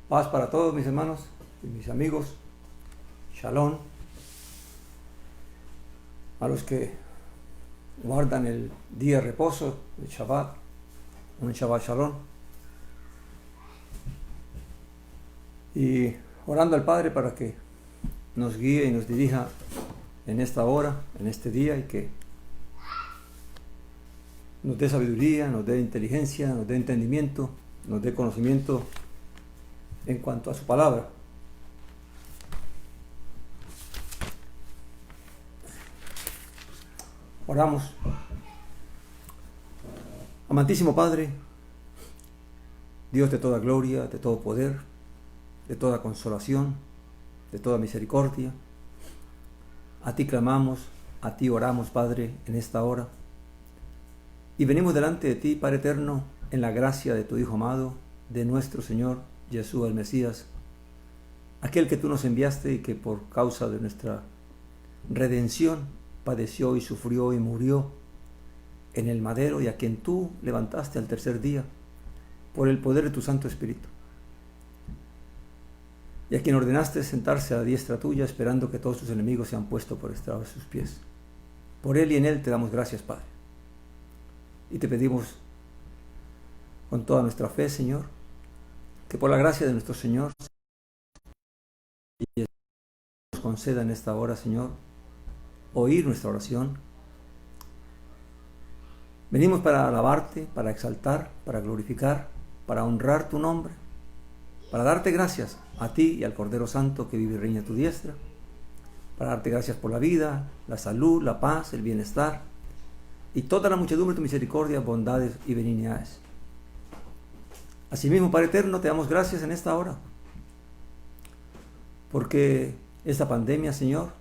Paz para todos mis hermanos y mis amigos. Shalom. A los que guardan el día de reposo, el Shabbat, un Shabbat Shalom. Y orando al Padre para que nos guíe y nos dirija en esta hora, en este día, y que nos dé sabiduría, nos dé inteligencia, nos dé entendimiento, nos dé conocimiento en cuanto a su palabra. Oramos. Amantísimo Padre, Dios de toda gloria, de todo poder, de toda consolación, de toda misericordia, a ti clamamos, a ti oramos, Padre, en esta hora, y venimos delante de ti, Padre eterno, en la gracia de tu Hijo amado, de nuestro Señor Jesús el Mesías, aquel que tú nos enviaste y que por causa de nuestra redención padeció y sufrió y murió en el madero, y a quien tú levantaste al tercer día por el poder de tu Santo Espíritu, y a quien ordenaste sentarse a la diestra tuya, esperando que todos tus enemigos sean puestos por estrado de sus pies. Por él y en él te damos gracias, Padre, y te pedimos con toda nuestra fe, Señor, que por la gracia de nuestro Señor nos conceda en esta hora, Señor, oír nuestra oración. Venimos para alabarte, para exaltar, para glorificar, para honrar tu nombre, para darte gracias a ti y al Cordero Santo que vive y reina a tu diestra, para darte gracias por la vida, la salud, la paz, el bienestar y toda la muchedumbre de tu misericordia, bondades y benignidades. Asimismo, Padre eterno, te damos gracias en esta hora, porque esta pandemia, Señor,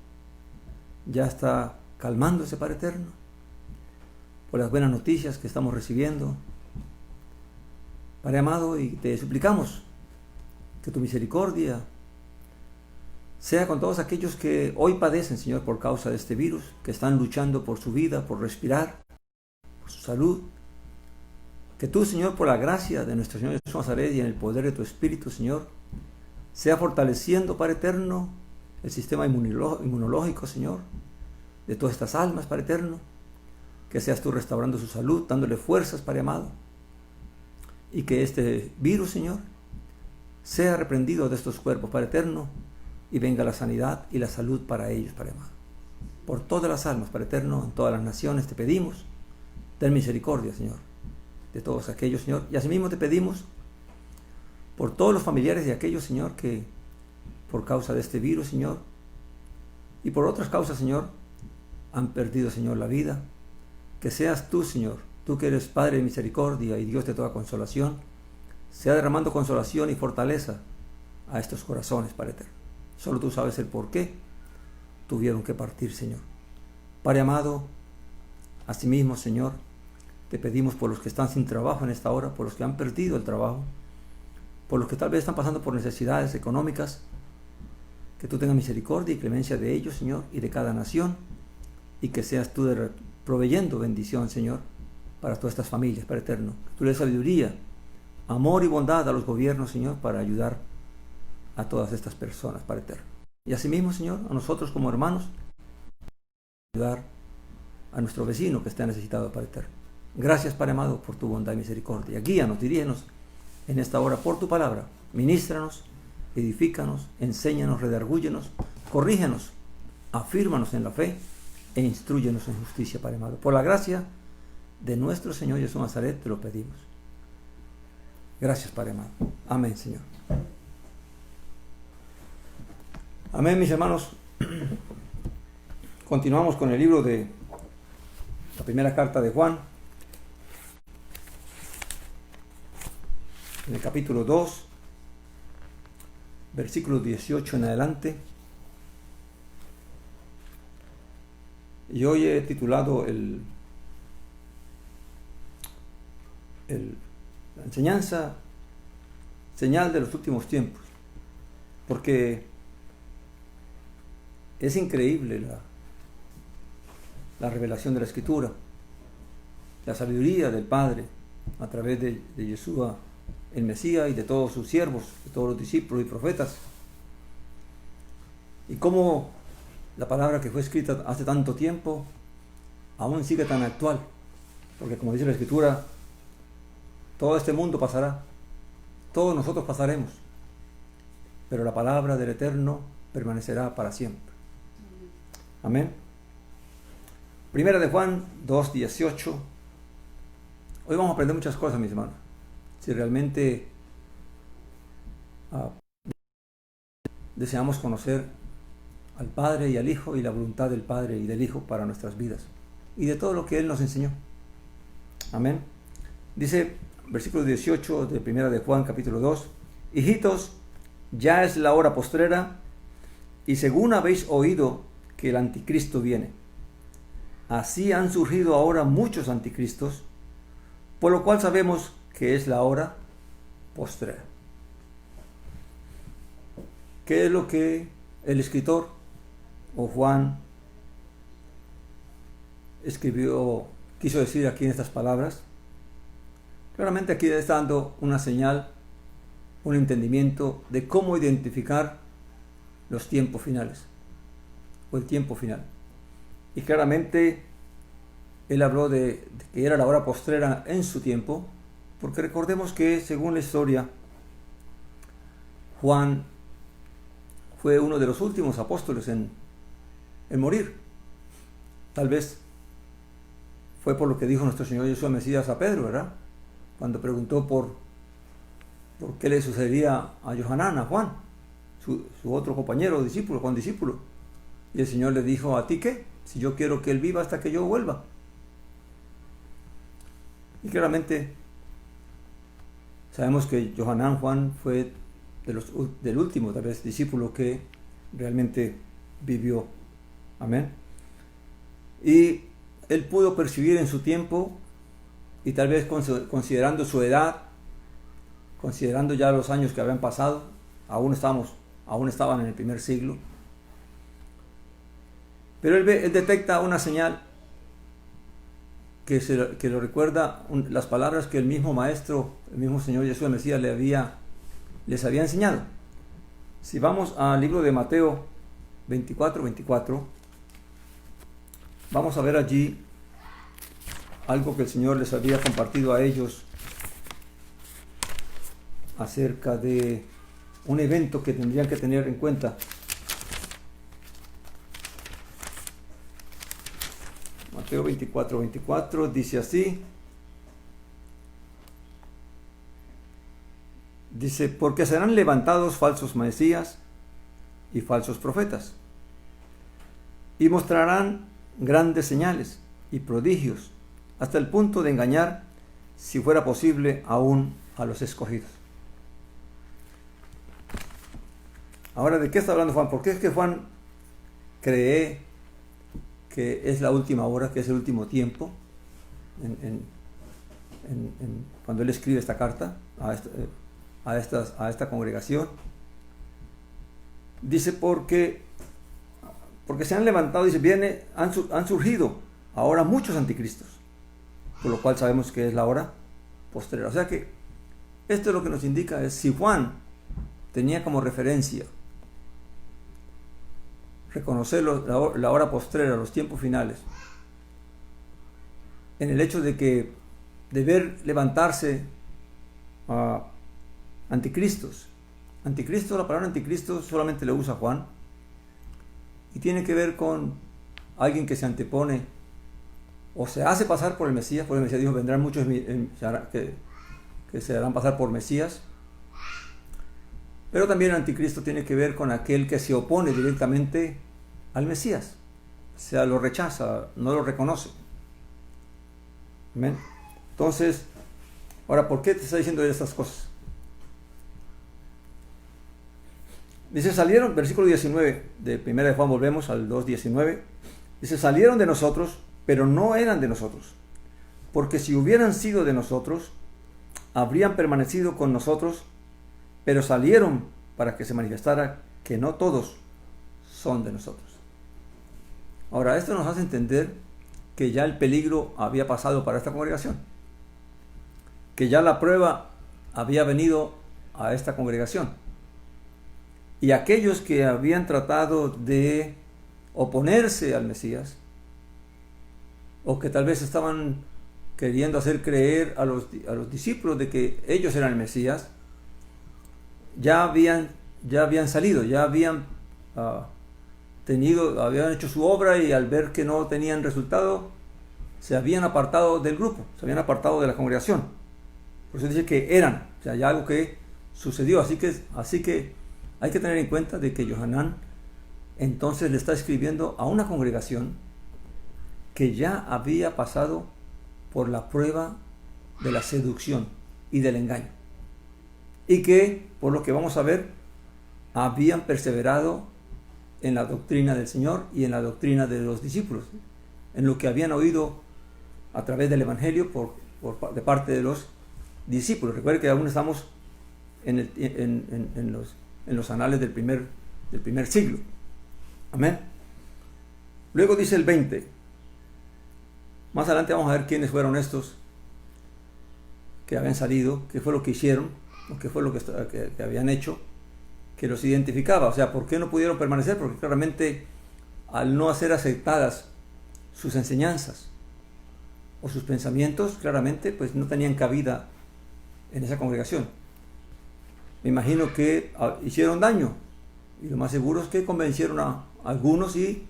ya está calmándose, Padre eterno, por las buenas noticias que estamos recibiendo, Padre amado, y te suplicamos que tu misericordia sea con todos aquellos que hoy padecen, Señor, por causa de este virus, que están luchando por su vida, por respirar, por su salud. Que tú, Señor, por la gracia de nuestro Señor Jesús Nazaret y en el poder de tu Espíritu, Señor, sea fortaleciendo, Padre eterno, el sistema inmunológico, Señor, de todas estas almas, Padre eterno, que seas tú restaurando su salud, dándole fuerzas, Padre amado, y que este virus, Señor, sea reprendido de estos cuerpos, Padre eterno, y venga la sanidad y la salud para ellos, Padre amado. Por todas las almas, Padre eterno, en todas las naciones te pedimos, ten misericordia, Señor, de todos aquellos, Señor, y asimismo te pedimos por todos los familiares de aquellos, Señor, que por causa de este virus, Señor, y por otras causas, Señor, han perdido, Señor, la vida. Que seas tú, Señor, tú que eres Padre de misericordia y Dios de toda consolación, sea derramando consolación y fortaleza a estos corazones, Padre eterno. Solo tú sabes el por qué tuvieron que partir, Señor. Padre amado, asimismo, Señor, te pedimos por los que están sin trabajo en esta hora, por los que han perdido el trabajo, por los que tal vez están pasando por necesidades económicas, que tú tengas misericordia y clemencia de ellos, Señor, y de cada nación, y que seas tú proveyendo bendición, Señor, para todas estas familias, Padre eterno. Que tú le des sabiduría, amor y bondad a los gobiernos, Señor, para ayudar a todas estas personas, Padre eterno. Y asimismo, Señor, a nosotros como hermanos, ayudar a nuestro vecino que está necesitado, Padre eterno. Gracias, Padre amado, por tu bondad y misericordia. Guíanos, dirígenos en esta hora por tu palabra. Ministranos, edifícanos, enséñanos, redargúyenos, corrígenos, afírmanos en la fe e instrúyenos en justicia, Padre amado. Por la gracia de nuestro Señor Jesús Nazaret te lo pedimos. Gracias, Padre amado. Amén, Señor. Amén, mis hermanos. Continuamos con el libro de la primera carta de Juan, en el capítulo 2, versículos 18 en adelante. Y hoy he titulado la enseñanza señal de los últimos tiempos, porque es increíble la revelación de la Escritura, la sabiduría del Padre a través de Yeshua el Mesías y de todos sus siervos, de todos los discípulos y profetas. Y cómo la palabra que fue escrita hace tanto tiempo aún sigue tan actual. Porque como dice la Escritura, todo este mundo pasará, todos nosotros pasaremos, pero la palabra del Eterno permanecerá para siempre. Amén. Primera de Juan 2:18. Hoy vamos a aprender muchas cosas, mis hermanos. Si realmente deseamos conocer al Padre y al Hijo y la voluntad del Padre y del Hijo para nuestras vidas y de todo lo que Él nos enseñó. Amén. Dice, versículo 18 de Primera de Juan, capítulo 2: Hijitos, ya es la hora postrera, y según habéis oído que el anticristo viene, así han surgido ahora muchos anticristos, por lo cual sabemos que es la hora postrera. ¿Qué es lo que el escritor o Juan quiso decir aquí en estas palabras? Claramente aquí está dando una señal, un entendimiento de cómo identificar los tiempos finales o el tiempo final. Y claramente él habló de que era la hora postrera en su tiempo, porque recordemos que según la historia, Juan fue uno de los últimos apóstoles en morir. Tal vez fue por lo que dijo nuestro Señor Jesús Mesías a Pedro, ¿verdad? Cuando preguntó por qué le sucedería a Johanán, a Juan, su otro compañero, discípulo, Juan discípulo. Y el Señor le dijo: ¿a ti qué? Si yo quiero que él viva hasta que yo vuelva. Y claramente sabemos que Johanán, Juan, fue del último, tal vez, discípulo que realmente vivió. Amén. Y él pudo percibir en su tiempo, y tal vez considerando su edad, considerando ya los años que habían pasado, aún estaban en el primer siglo, pero él detecta una señal que lo recuerda las palabras que el mismo Maestro, el mismo Señor Jesús el Mesías les había enseñado. Si vamos al libro de Mateo 24, vamos a ver allí algo que el Señor les había compartido a ellos acerca de un evento que tendrían que tener en cuenta. Mateo 24 dice así. Dice: porque serán levantados falsos mesías y falsos profetas, y mostrarán grandes señales y prodigios, hasta el punto de engañar, si fuera posible, aún a los escogidos. Ahora, ¿de qué está hablando Juan? ¿Por qué es que Juan cree que es la última hora, que es el último tiempo, cuando él escribe esta carta a esta congregación? Dice porque se han levantado, dice, han surgido ahora muchos anticristos, por lo cual sabemos que es la hora postrera. O sea que esto es lo que nos indica, es si Juan tenía como referencia reconocer la hora postrera, los tiempos finales, en el hecho de ver levantarse anticristos. La palabra anticristo solamente la usa Juan, y tiene que ver con alguien que se antepone o se hace pasar por el Mesías. Por el Mesías dijo: vendrán muchos que se harán pasar por Mesías. Pero también el anticristo tiene que ver con aquel que se opone directamente al Mesías, o sea, lo rechaza, no lo reconoce. Amén. Entonces, ahora, ¿por qué te está diciendo estas cosas? Dice: salieron, versículo 19 de 1 de Juan, volvemos al 2:19. Dice: salieron de nosotros, pero no eran de nosotros, porque si hubieran sido de nosotros, habrían permanecido con nosotros, pero salieron para que se manifestara que no todos son de nosotros. Ahora, esto nos hace entender que ya el peligro había pasado para esta congregación, que ya la prueba había venido a esta congregación. Y aquellos que habían tratado de oponerse al Mesías, o que tal vez estaban queriendo hacer creer a los discípulos de que ellos eran el Mesías, ya habían salido, ya habían habían hecho su obra, y al ver que no tenían resultado, se habían apartado del grupo, se habían apartado de la congregación. Por eso dice que eran, o sea, ya algo que sucedió. Así que hay que tener en cuenta de que Yohanan entonces le está escribiendo a una congregación que ya había pasado por la prueba de la seducción y del engaño, y que, por lo que vamos a ver, habían perseverado en la doctrina del Señor y en la doctrina de los discípulos, en lo que habían oído a través del Evangelio de parte de los discípulos. Recuerden que aún estamos en los anales del primer siglo. Amén. Luego dice el 20. Más adelante vamos a ver quiénes fueron estos que habían salido, qué fue lo que hicieron, o qué fue lo que habían hecho, que los identificaba. O sea, ¿por qué no pudieron permanecer? Porque claramente, al no hacer aceptadas sus enseñanzas o sus pensamientos, claramente pues no tenían cabida en esa congregación. Me imagino que hicieron daño, y lo más seguro es que convencieron a algunos y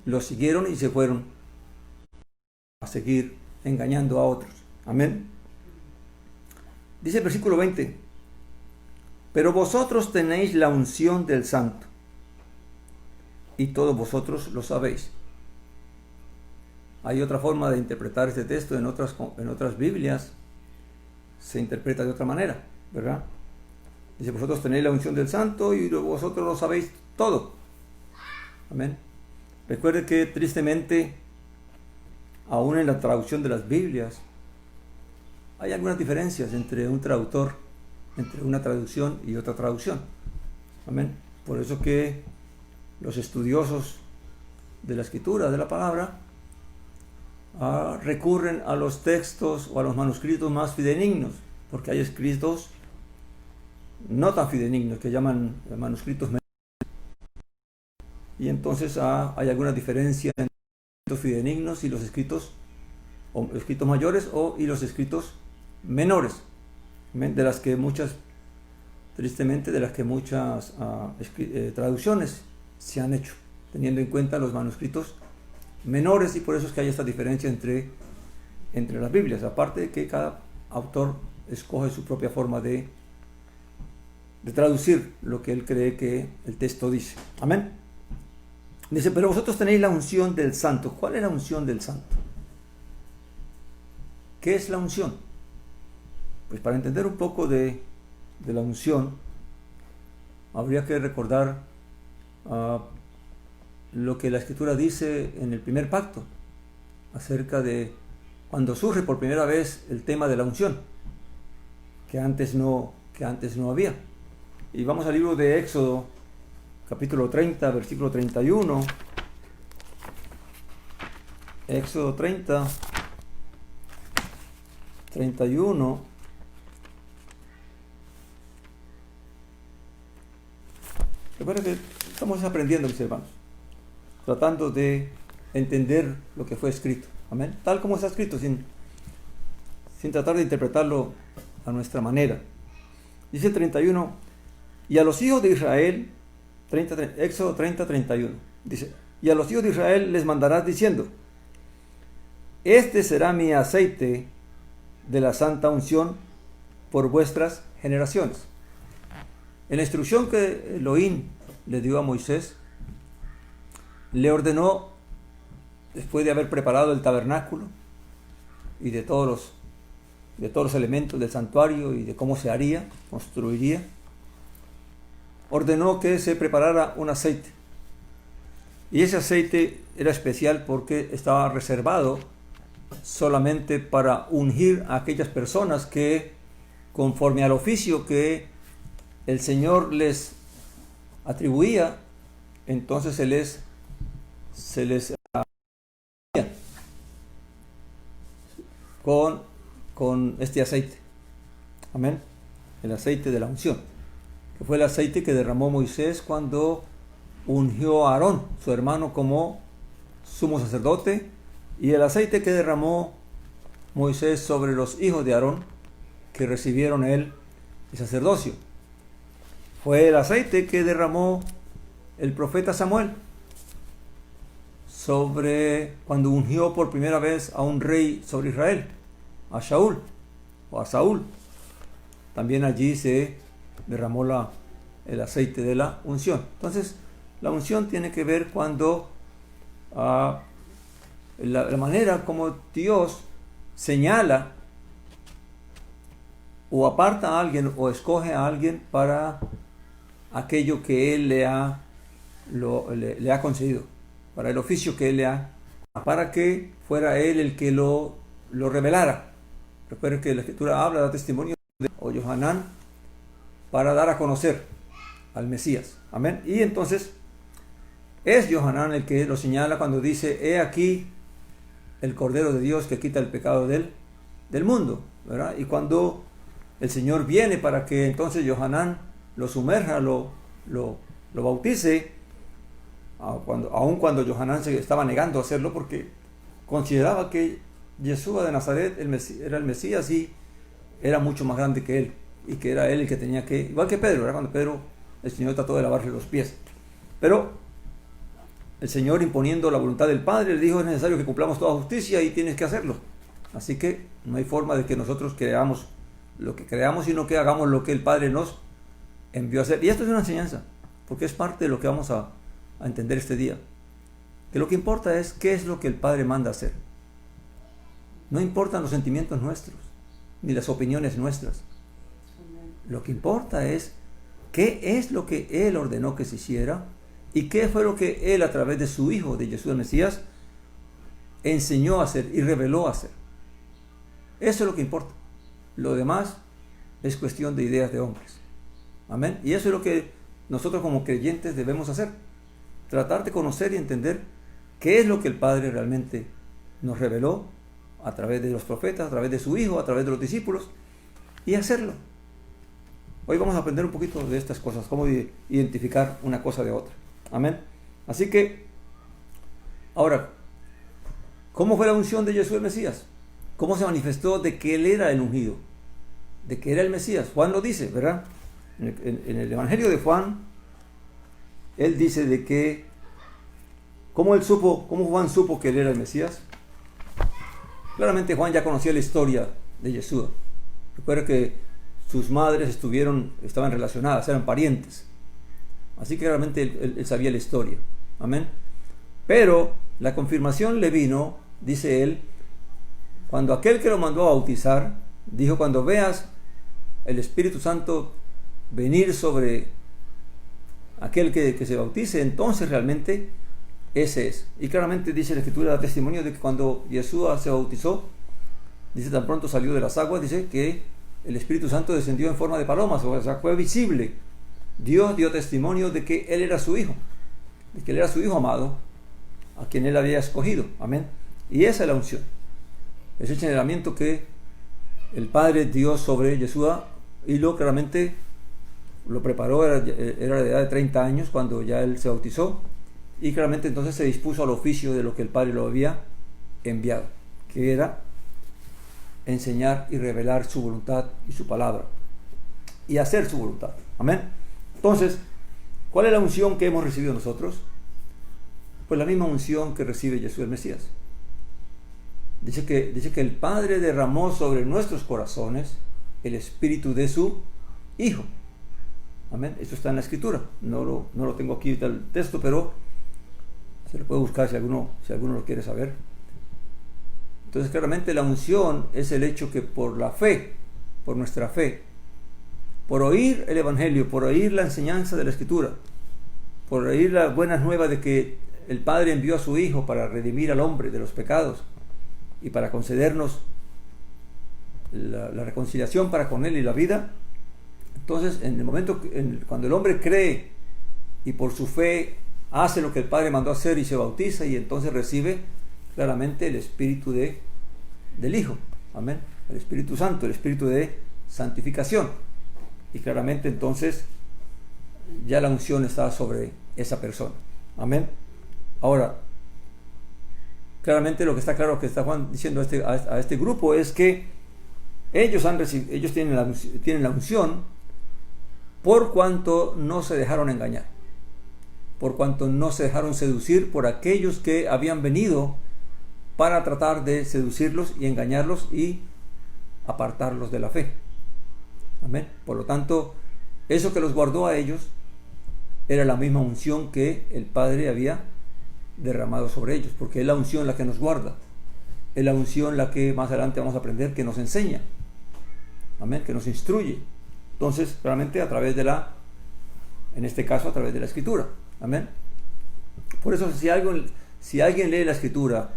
los siguieron y se fueron a seguir engañando a otros. Amén. Dice el versículo 20: pero vosotros tenéis la unción del Santo, y todos vosotros lo sabéis. Hay otra forma de interpretar este texto. En otras Biblias se interpreta de otra manera, ¿verdad? Dice: vosotros tenéis la unción del Santo y vosotros lo sabéis todo. Amén. Recuerde que tristemente, aún en la traducción de las Biblias, hay algunas diferencias entre un traductor, entre una traducción y otra traducción. Amén. Por eso que los estudiosos de la Escritura, de la palabra, recurren a los textos o a los manuscritos más fidedignos, porque hay escritos no tan fidedignos que llaman manuscritos menores. Y entonces hay alguna diferencia entre los fidedignos y los escritos mayores y los escritos menores, de las que muchas traducciones se han hecho, teniendo en cuenta los manuscritos menores, y por eso es que hay esta diferencia entre las Biblias, aparte de que cada autor escoge su propia forma de traducir lo que él cree que el texto dice. Amén. Dice: pero vosotros tenéis la unción del Santo. ¿Cuál es la unción del Santo? ¿Qué es la unción? Pues para entender un poco de la unción, habría que recordar lo que la Escritura dice en el primer pacto, acerca de cuando surge por primera vez el tema de la unción, que antes no había. Y vamos al libro de Éxodo, capítulo 30, versículo 31. Éxodo 30, 31. Recuerden que estamos aprendiendo, mis hermanos, tratando de entender lo que fue escrito. Amén. Tal como está escrito, sin tratar de interpretarlo a nuestra manera. Dice el 31: y a los hijos de Israel, Éxodo 30, 31, dice: y a los hijos de Israel les mandarás diciendo: este será mi aceite de la santa unción por vuestras generaciones. En la instrucción que Elohim le dio a Moisés, le ordenó, después de haber preparado el tabernáculo y de todos los elementos del santuario y de cómo se construiría, ordenó que se preparara un aceite. Y ese aceite era especial porque estaba reservado solamente para ungir a aquellas personas que, conforme al oficio que el Señor les atribuía, entonces se les con este aceite. Amén. el aceite de la unción, que fue el aceite que derramó Moisés cuando ungió a Aarón, su hermano, como sumo sacerdote, y el aceite que derramó Moisés sobre los hijos de Aarón, que recibieron el sacerdocio. Fue el aceite que derramó el profeta Samuel sobre cuando ungió por primera vez a un rey sobre Israel, a Shaul o a Saúl. También allí se derramó el aceite de la unción. Entonces, la unción tiene que ver cuando la manera como Dios señala o aparta a alguien o escoge a alguien para aquello que Él le ha concedido, para el oficio que Él le ha, para que fuera Él el que lo revelara. Recuerden que la Escritura habla, da testimonio de Yohanan para dar a conocer al Mesías. Amén. Y entonces es Yohanan el que lo señala cuando dice: he aquí el Cordero de Dios que quita el pecado del mundo, ¿verdad? Y cuando el Señor viene para que entonces Yohanan lo sumerja, lo bautice, aun cuando Yohanan se estaba negando a hacerlo porque consideraba que Yeshua de Nazaret era el Mesías y era mucho más grande que él, y que era él el que tenía que, igual que Pedro, ¿verdad? Cuando Pedro, el Señor trató de lavarle los pies, pero el Señor, imponiendo la voluntad del Padre, le dijo: es necesario que cumplamos toda justicia y tienes que hacerlo. Así que no hay forma de que nosotros creamos lo que creamos, sino que hagamos lo que el Padre nos envió a hacer. Y esto es una enseñanza, porque es parte de lo que vamos a entender este día. Que lo que importa es qué es lo que el Padre manda hacer. No importan los sentimientos nuestros, ni las opiniones nuestras. Lo que importa es qué es lo que Él ordenó que se hiciera y qué fue lo que Él, a través de su Hijo, de Jesús el Mesías, enseñó a hacer y reveló a hacer. Eso es lo que importa. Lo demás es cuestión de ideas de hombres. Amén. Y eso es lo que nosotros como creyentes debemos hacer. Tratar de conocer y entender qué es lo que el Padre realmente nos reveló a través de los profetas, a través de su Hijo, a través de los discípulos, y hacerlo. Hoy vamos a aprender un poquito de estas cosas, cómo identificar una cosa de otra. Amén. Así que, ahora, ¿cómo fue la unción de Jesús el Mesías? ¿Cómo se manifestó de que Él era el ungido? De que era el Mesías. Juan lo dice, ¿verdad? En el Evangelio de Juan, él dice de que cómo Juan supo que Él era el Mesías. Claramente Juan ya conocía la historia de Yeshua. Recuerda que sus madres estaban relacionadas, eran parientes. Así que realmente él sabía la historia. Amén. Pero la confirmación le vino, dice él, cuando aquel que lo mandó a bautizar dijo: cuando veas el Espíritu Santo venir sobre aquel que se bautice, entonces realmente ese es. Y claramente dice la Escritura, da testimonio de que cuando Yeshua se bautizó, dice, tan pronto salió de las aguas, dice que el Espíritu Santo descendió en forma de palomas, o sea, fue visible. Dios dio testimonio de que Él era su Hijo, de que Él era su Hijo amado, a quien Él había escogido. Amén. Y esa es la unción. Es el señalamiento que el Padre dio sobre Yeshua, y claramente lo preparó. Era de edad de 30 años cuando ya Él se bautizó, y claramente entonces se dispuso al oficio de lo que el Padre lo había enviado, que era enseñar y revelar su voluntad y su palabra, y hacer su voluntad. Amén. Entonces, ¿cuál es la unción que hemos recibido nosotros? Pues la misma unción que recibe Jesús el Mesías. Dice que el Padre derramó sobre nuestros corazones el Espíritu de su Hijo. Amén. Esto está en la Escritura. No lo tengo aquí el texto, pero se lo puede buscar si alguno lo quiere saber. Entonces, claramente la unción es el hecho que por la fe, por nuestra fe, por oír el Evangelio, por oír la enseñanza de la Escritura, por oír las buenas nuevas de que el Padre envió a su Hijo para redimir al hombre de los pecados y para concedernos la reconciliación para con Él y la vida. Entonces, en el momento cuando el hombre cree y por su fe hace lo que el Padre mandó hacer y se bautiza, y entonces recibe claramente el Espíritu del Hijo. Amén. El Espíritu Santo, el Espíritu de santificación. y claramente entonces ya la unción está sobre esa persona. Amén. Ahora, claramente lo que está claro que está Juan diciendo a este grupo es que ellos tienen la unción por cuanto no se dejaron engañar, por cuanto no se dejaron seducir por aquellos que habían venido para tratar de seducirlos y engañarlos y apartarlos de la fe. Amén. Por lo tanto, eso que los guardó a ellos era la misma unción que el Padre había derramado sobre ellos, porque es la unción la que nos guarda, es la unción la que más adelante vamos a aprender, que nos enseña, amén, que nos instruye. Entonces, realmente a través de en este caso a través de la Escritura, amén. Por eso si alguien lee la Escritura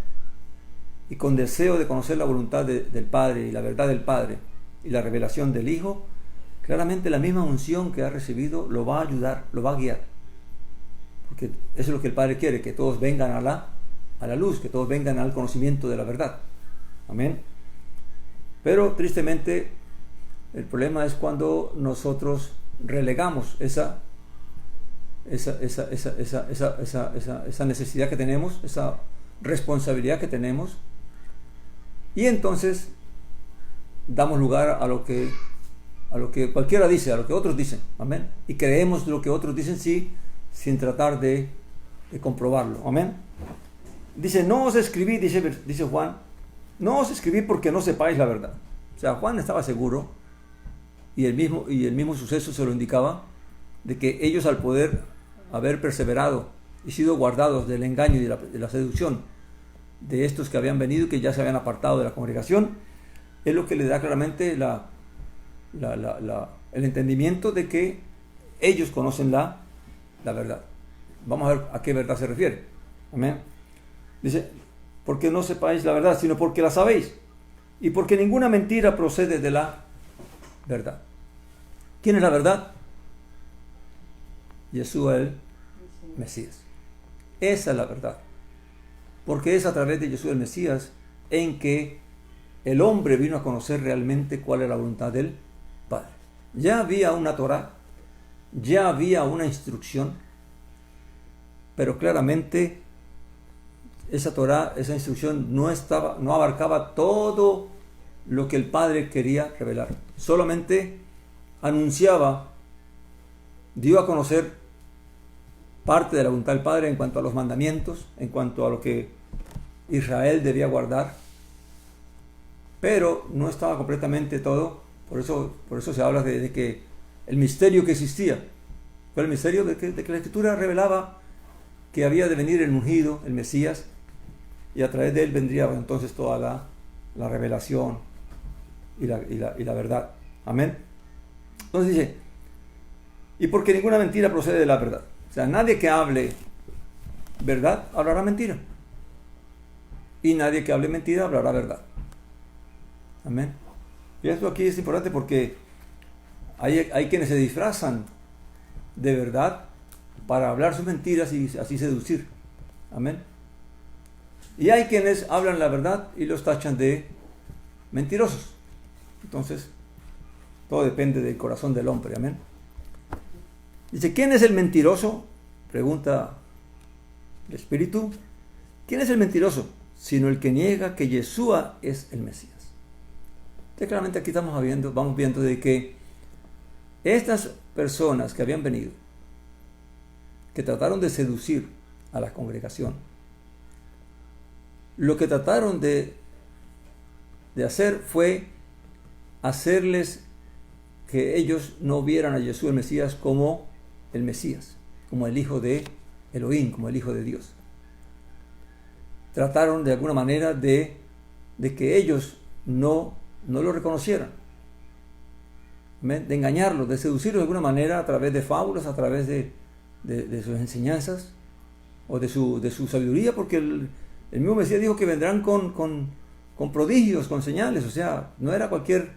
y con deseo de conocer la voluntad del Padre y la verdad del Padre y la revelación del Hijo, claramente la misma unción que ha recibido lo va a ayudar, lo va a guiar. Porque eso es lo que el Padre quiere, que todos vengan a la luz, que todos vengan al conocimiento de la verdad. Amén. Pero tristemente el problema es cuando nosotros relegamos esa necesidad que tenemos, esa responsabilidad que tenemos, y entonces damos lugar a lo que cualquiera dice, a lo que otros dicen. Amén. Y creemos lo que otros dicen sin tratar de comprobarlo. Amén. Dice, no os escribí, dice Juan, no os escribí porque no sepáis la verdad. O sea, Juan estaba seguro, y el mismo suceso se lo indicaba, de que ellos, al poder haber perseverado y sido guardados del engaño y de la seducción de estos que habían venido y que ya se habían apartado de la congregación, es lo que le da claramente el entendimiento de que ellos conocen la verdad. Vamos a ver a qué verdad se refiere. Amén. Dice, porque no sepáis la verdad, sino porque la sabéis, y porque ninguna mentira procede de la verdad. ¿Quién es la verdad? Yeshua el Mesías. Esa es la verdad, porque es a través de Yeshua el Mesías en que el hombre vino a conocer realmente cuál es la voluntad del Padre. Ya había una Torá, ya había una instrucción, pero claramente esa Torá, esa instrucción no abarcaba todo lo que el Padre quería revelar. Solamente anunciaba, dio a conocer parte de la voluntad del Padre en cuanto a los mandamientos, en cuanto a lo que Israel debía guardar, pero no estaba completamente todo. Por eso se habla de que el misterio que existía fue el misterio de que la Escritura revelaba que había de venir el ungido, el Mesías, y a través de él vendría entonces toda la revelación y la verdad. Amén. Entonces dice, y porque ninguna mentira procede de la verdad. O sea, nadie que hable verdad hablará mentira, y nadie que hable mentira hablará verdad. Amén. Y esto aquí es importante porque hay quienes se disfrazan de verdad para hablar sus mentiras y así seducir. Amén. Y hay quienes hablan la verdad y los tachan de mentirosos. Entonces, todo depende del corazón del hombre. Amén. Dice, ¿quién es el mentiroso? Pregunta el Espíritu. ¿Quién es el mentiroso? Sino el que niega que Yeshua es el Mesías. Entonces, claramente aquí vamos viendo de que estas personas que habían venido, que trataron de seducir a la congregación, lo que trataron de hacer fue hacerles que ellos no vieran a Yeshua el Mesías como el Mesías, como el Hijo de Elohim, como el Hijo de Dios. Trataron de alguna manera de que ellos no lo reconocieran, de engañarlos, de seducirlos de alguna manera a través de fábulas, a través de sus enseñanzas o de su sabiduría, porque el mismo Mesías dijo que vendrán con prodigios, con señales. O sea, no era cualquier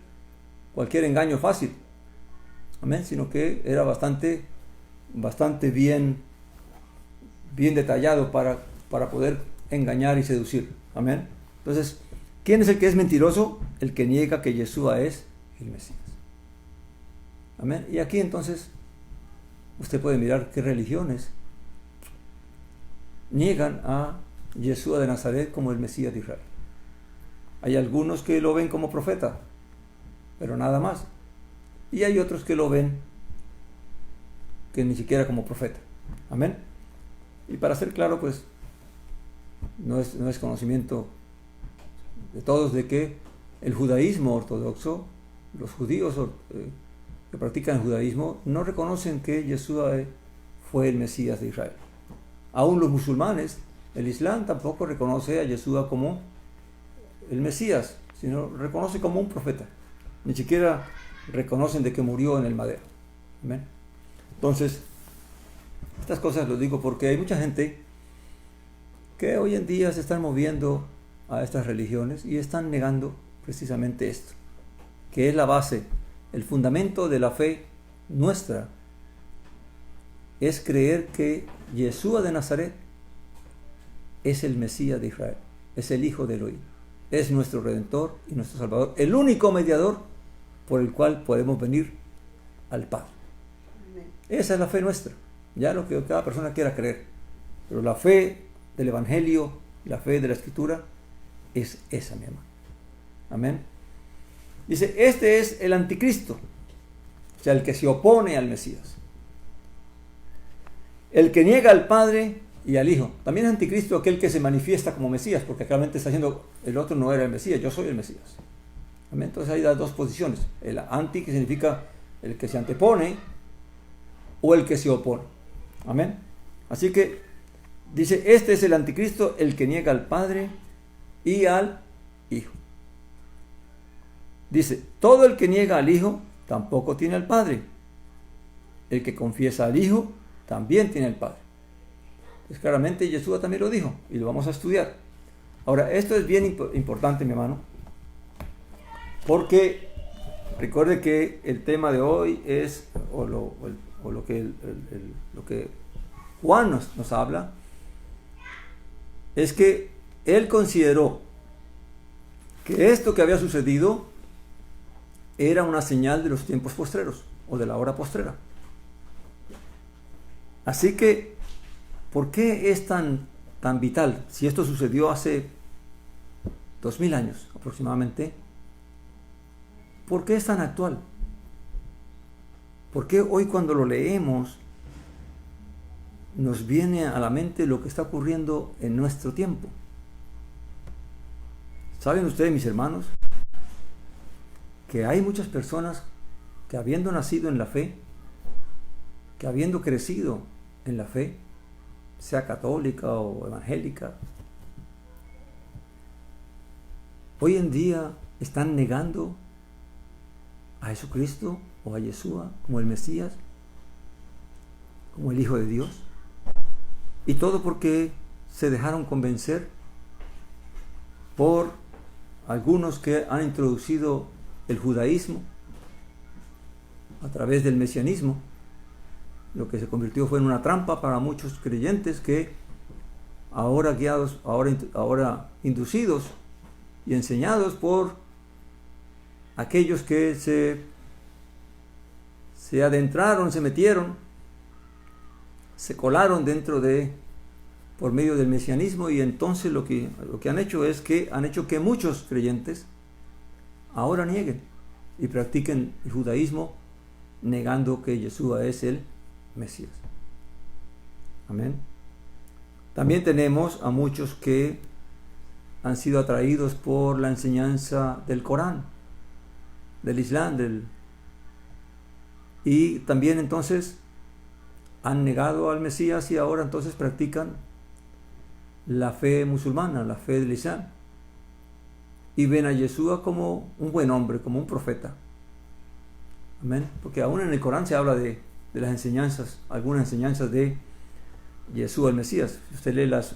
engaño fácil, amén, sino que era bastante bien detallado para poder engañar y seducir. Amén. Entonces, ¿quién es el que es mentiroso? El que niega que Yeshua es el Mesías. Amén. Y aquí entonces usted puede mirar qué religiones niegan a Yeshua de Nazaret como el Mesías de Israel. Hay algunos que lo ven como profeta, pero nada más. Y hay otros que lo ven que ni siquiera como profeta. Amén. Y para ser claro, pues no es conocimiento de todos de que el judaísmo ortodoxo, los judíos que practican el judaísmo, no reconocen que Yeshua fue el Mesías de Israel. Aún los musulmanes, el Islam tampoco reconoce a Yeshua como el Mesías, sino reconoce como un profeta. Ni siquiera reconocen de que murió en el madero. ¿Amén? Entonces, estas cosas lo digo porque hay mucha gente que hoy en día se están moviendo a estas religiones y están negando precisamente esto, que es la base, el fundamento de la fe nuestra, es creer que Yeshua de Nazaret es el Mesías de Israel, es el Hijo de Elohim, es nuestro Redentor y nuestro Salvador, el único mediador por el cual podemos venir al Padre. Esa es la fe nuestra, ya lo que cada persona quiera creer, pero la fe del Evangelio, la fe de la Escritura, es esa, mi hermano. Amén. Dice, este es el anticristo, o sea, el que se opone al Mesías, el que niega al Padre y al Hijo. También es anticristo aquel que se manifiesta como Mesías, porque claramente está diciendo, el otro no era el Mesías, yo soy el Mesías. Amén. Entonces hay las dos posiciones, el anti, que significa el que se antepone, o el que se opone. Amén. Así que dice, este es el anticristo, el que niega al Padre y al Hijo. Dice, todo el que niega al Hijo tampoco tiene al Padre. El que confiesa al Hijo también tiene al Padre. Pues claramente Yeshua también lo dijo y lo vamos a estudiar. Ahora, esto es bien importante, mi hermano, porque recuerde que el tema de hoy es, lo que Juan nos habla, es que él consideró que esto que había sucedido era una señal de los tiempos postreros o de la hora postrera. Así que, ¿por qué es tan vital? Si esto sucedió hace 2000 años aproximadamente, ¿por qué es tan actual? ¿Por qué hoy cuando lo leemos nos viene a la mente lo que está ocurriendo en nuestro tiempo? ¿Saben ustedes, mis hermanos, que hay muchas personas que habiendo nacido en la fe, que habiendo crecido en la fe, sea católica o evangélica, hoy en día están negando a Jesucristo o a Yeshua como el Mesías, como el Hijo de Dios? Y todo porque se dejaron convencer por algunos que han introducido el judaísmo a través del mesianismo. Lo que se convirtió fue en una trampa para muchos creyentes que ahora guiados, ahora inducidos y enseñados por aquellos que se adentraron, se metieron, se colaron por medio del mesianismo, y entonces lo que han hecho es que han hecho que muchos creyentes ahora nieguen y practiquen el judaísmo negando que Yeshua es el Mesías. Amén. También tenemos a muchos que han sido atraídos por la enseñanza del Corán, del Islam, y también entonces han negado al Mesías y ahora entonces practican la fe musulmana, la fe del Islam, y ven a Yeshua como un buen hombre, como un profeta. Amén. Porque aún en el Corán se habla de las enseñanzas, algunas enseñanzas de Yeshua el Mesías. Si usted lee las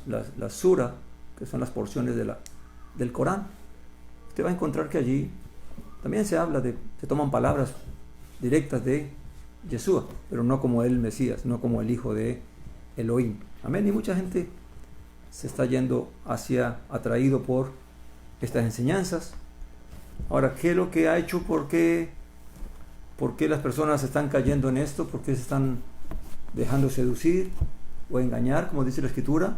sura, que son las porciones del Corán, usted va a encontrar que allí también se toman palabras directas de Yeshua, pero no como el Mesías, no como el Hijo de Elohim. Amén. Y mucha gente se está yendo atraído por estas enseñanzas. Ahora, ¿qué es lo que ha hecho? ¿Por qué ¿Por qué las personas están cayendo en esto? ¿Por qué se están dejando seducir o engañar, como dice la Escritura?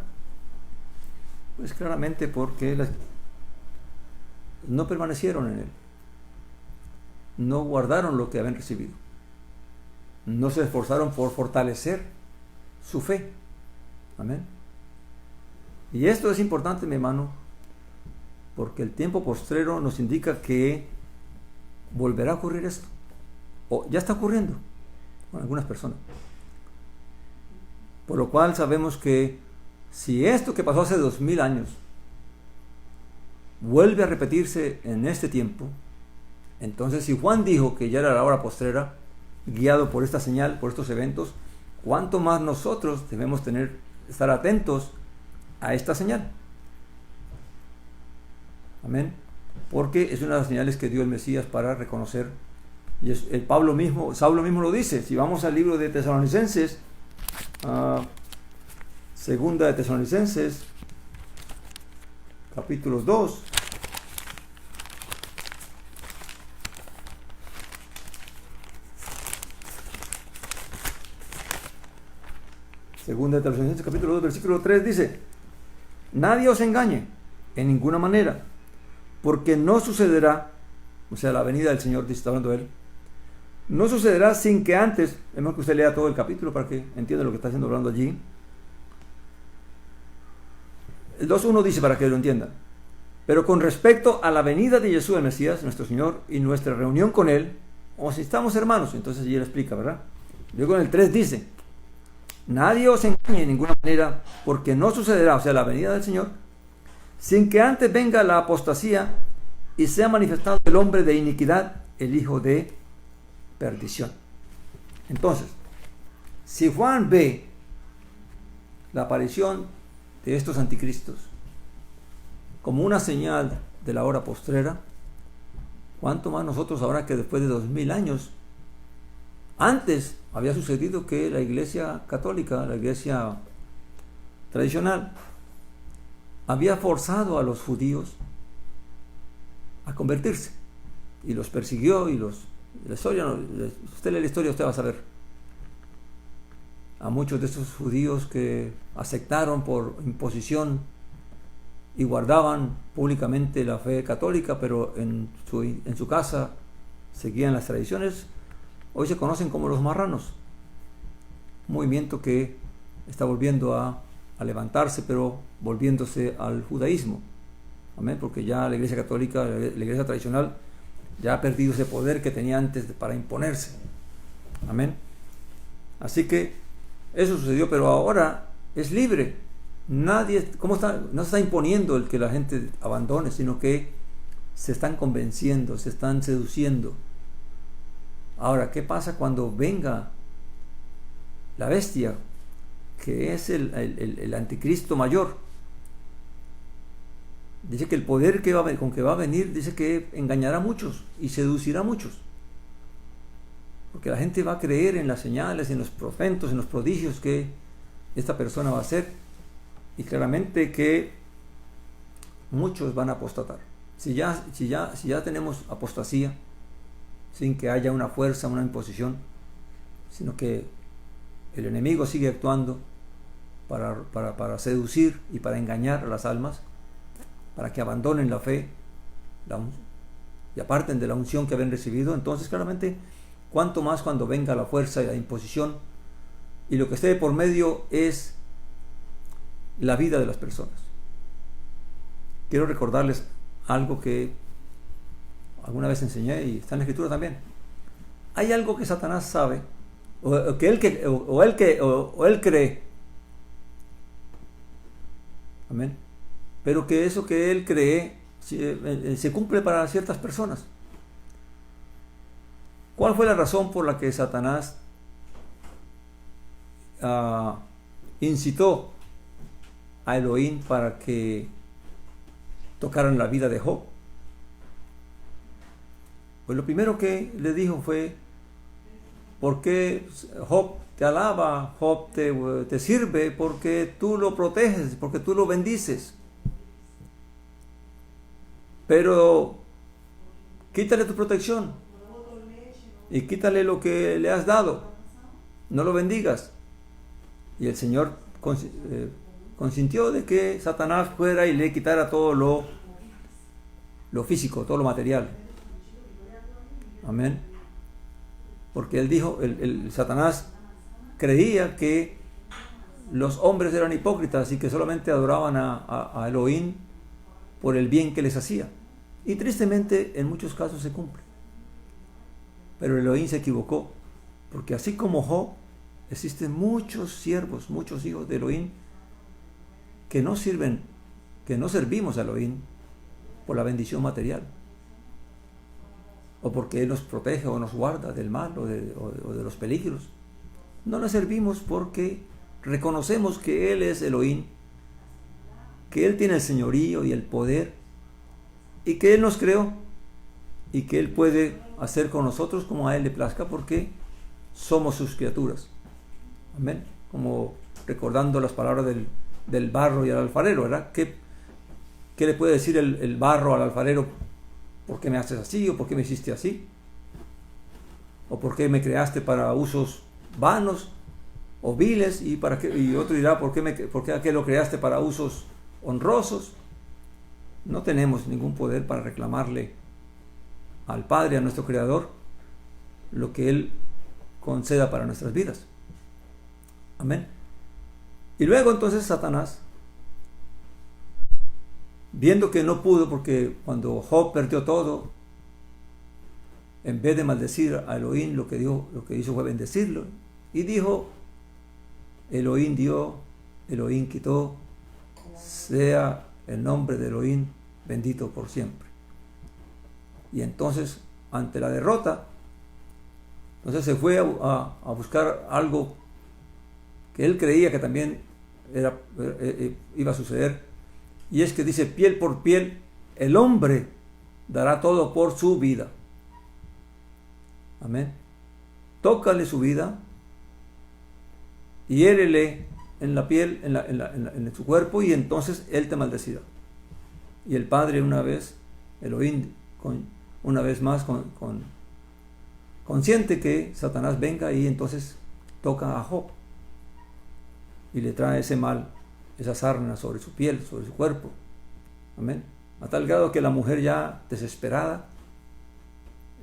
Pues claramente porque no permanecieron en él, no guardaron lo que habían recibido, no se esforzaron por fortalecer su fe. Amén. Y esto es importante, mi hermano, porque el tiempo postrero nos indica que volverá a ocurrir esto, o ya está ocurriendo con algunas personas. Por lo cual sabemos que si esto que pasó hace 2000 años vuelve a repetirse en este tiempo, entonces si Juan dijo que ya era la hora postrera, guiado por esta señal, por estos eventos, ¿cuánto más nosotros debemos estar atentos a esta señal? Amén. Porque es una de las señales que dio el Mesías para reconocer. Y Saulo mismo lo dice. Si vamos al libro de Tesalonicenses, segunda de Tesalonicenses, capítulo 2. Segunda de Tesalonicenses, capítulo 2, versículo 3 dice: nadie os engañe en ninguna manera, porque no sucederá, o sea, la venida del Señor, está hablando él, no sucederá sin que antes, es mejor que usted lea todo el capítulo para que entienda lo que está hablando allí. El 2.1 dice, para que lo entiendan: pero con respecto a la venida de Jesús el Mesías, nuestro Señor, y nuestra reunión con él, o si estamos hermanos, entonces allí él explica, ¿verdad? Luego en el 3 dice: nadie os engañe de ninguna manera, porque no sucederá, o sea, la venida del Señor, sin que antes venga la apostasía y sea manifestado el hombre de iniquidad, el hijo de perdición. Entonces, si Juan ve la aparición de estos anticristos como una señal de la hora postrera, ¿cuánto más nosotros ahora que después de 2000 años, antes había sucedido que la iglesia católica, la iglesia tradicional, había forzado a los judíos a convertirse y los persiguió y la historia, usted lee la historia, usted va a saber a muchos de esos judíos que aceptaron por imposición y guardaban públicamente la fe católica, pero en su casa seguían las tradiciones. Hoy se conocen como los marranos, un movimiento que está volviendo a levantarse, pero volviéndose al judaísmo. Amén, porque ya la iglesia católica, la iglesia tradicional, ya ha perdido ese poder que tenía antes para imponerse. Amén. Así que eso sucedió, pero ahora es libre. Nadie, no se está imponiendo el que la gente abandone, sino que se están convenciendo, se están seduciendo. Ahora, ¿qué pasa cuando venga la bestia, que es el anticristo mayor? Dice que el poder con que va a venir, dice que engañará a muchos y seducirá a muchos. Porque la gente va a creer en las señales, en los portentos, en los prodigios que esta persona va a hacer. Y claramente que muchos van a apostatar. Si ya tenemos apostasía, sin que haya una fuerza, una imposición, sino que el enemigo sigue actuando para seducir y para engañar a las almas, para que abandonen la fe y aparten de la unción que habían recibido. Entonces claramente, cuanto más cuando venga la fuerza y la imposición, y lo que esté por medio es la vida de las personas. Quiero recordarles algo que alguna vez enseñé y está en la Escritura también. Hay algo que Satanás sabe, o él cree, amén, pero que eso que él cree se cumple para ciertas personas. ¿Cuál fue la razón por la que Satanás incitó a Elohim para que tocaran la vida de Job? Pues lo primero que le dijo fue: ¿por qué Job te alaba, Job te sirve? Porque tú lo proteges, porque tú lo bendices. Pero quítale tu protección y quítale lo que le has dado, no lo bendigas. Y el Señor consintió de que Satanás fuera y le quitara todo lo físico, todo lo material. Amén. Porque él dijo, Satanás creía que los hombres eran hipócritas y que solamente adoraban a Elohim por el bien que les hacía. Y tristemente en muchos casos se cumple. Pero Elohim se equivocó, porque así como Job, existen muchos siervos, muchos hijos de Elohim que no sirven, que no servimos a Elohim por la bendición material, o porque Él nos protege o nos guarda del mal o de los peligros. No le servimos porque reconocemos que Él es Elohim, que Él tiene el señorío y el poder, y que Él nos creó, y que Él puede hacer con nosotros como a Él le plazca, porque somos sus criaturas. Amén. Como recordando las palabras del barro y al alfarero, ¿verdad? ¿Qué le puede decir el barro al alfarero? ¿Por qué me haces así? ¿O por qué me hiciste así? ¿O por qué me creaste para usos vanos o viles? Y otro dirá, ¿por qué aquel lo creaste para usos honrosos? No tenemos ningún poder para reclamarle al Padre, a nuestro Creador, lo que Él conceda para nuestras vidas. Amén. Y luego entonces Satanás, viendo que no pudo, porque cuando Job perdió todo, en vez de maldecir a Elohim, lo que hizo fue bendecirlo. Y dijo, Elohim dio, Elohim quitó, sea el nombre de Elohim bendito por siempre. Y entonces, ante la derrota, entonces se fue a buscar algo que él creía que también iba a suceder. Y es que dice, piel por piel, el hombre dará todo por su vida. Amén. Tócale su vida, hiérele en la piel, en su cuerpo, y entonces él te maldecirá. Y el Padre una vez, Elohim, una vez más, consciente que Satanás venga y entonces toca a Job y le trae ese mal, esa sarna sobre su piel, sobre su cuerpo. Amén. A tal grado que la mujer, ya desesperada,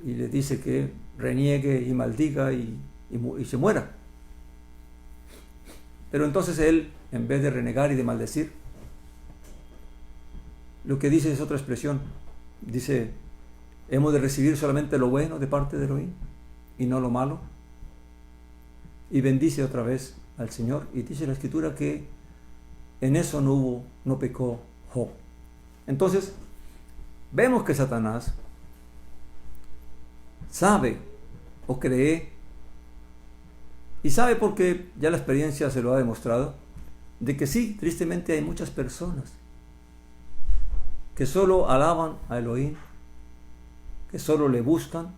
y le dice que reniegue y maldiga y se muera. Pero entonces él, en vez de renegar y de maldecir, lo que dice es otra expresión. Dice, hemos de recibir solamente lo bueno de parte de Elohim y no lo malo. Y bendice otra vez al Señor. Y dice la Escritura que en eso no pecó Job. Entonces, vemos que Satanás sabe o cree, y sabe porque ya la experiencia se lo ha demostrado, de que sí, tristemente hay muchas personas que solo alaban a Elohim, que solo le buscan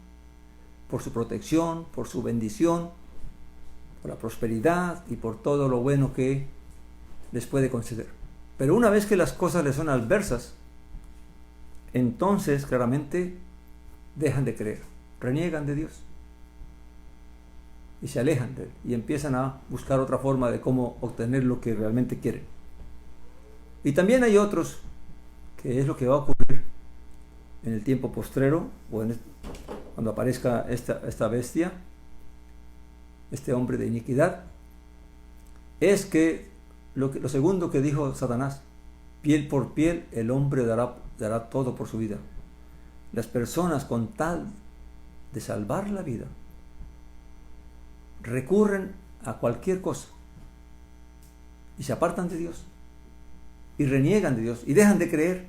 por su protección, por su bendición, por la prosperidad y por todo lo bueno que les puede conceder. Pero una vez que las cosas les son adversas, entonces claramente dejan de creer, reniegan de Dios y se alejan de Él y empiezan a buscar otra forma de cómo obtener lo que realmente quieren. Y también hay otros, que es lo que va a ocurrir en el tiempo postrero, o cuando aparezca esta bestia, este hombre de iniquidad, es que lo segundo que dijo Satanás, piel por piel el hombre dará todo por su vida. Las personas, con tal de salvar la vida, recurren a cualquier cosa y se apartan de Dios y reniegan de Dios y dejan de creer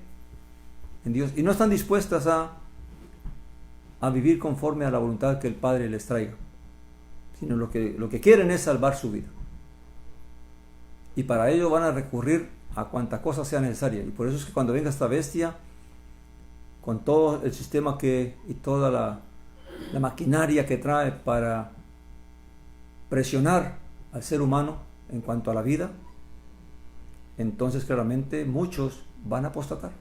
en Dios y no están dispuestas a vivir conforme a la voluntad que el Padre les traiga, sino lo que quieren es salvar su vida, y para ello van a recurrir a cuanta cosa sea necesaria. Y por eso es que cuando venga esta bestia, con todo el sistema y toda la maquinaria que trae para presionar al ser humano en cuanto a la vida, entonces claramente muchos van a apostatar.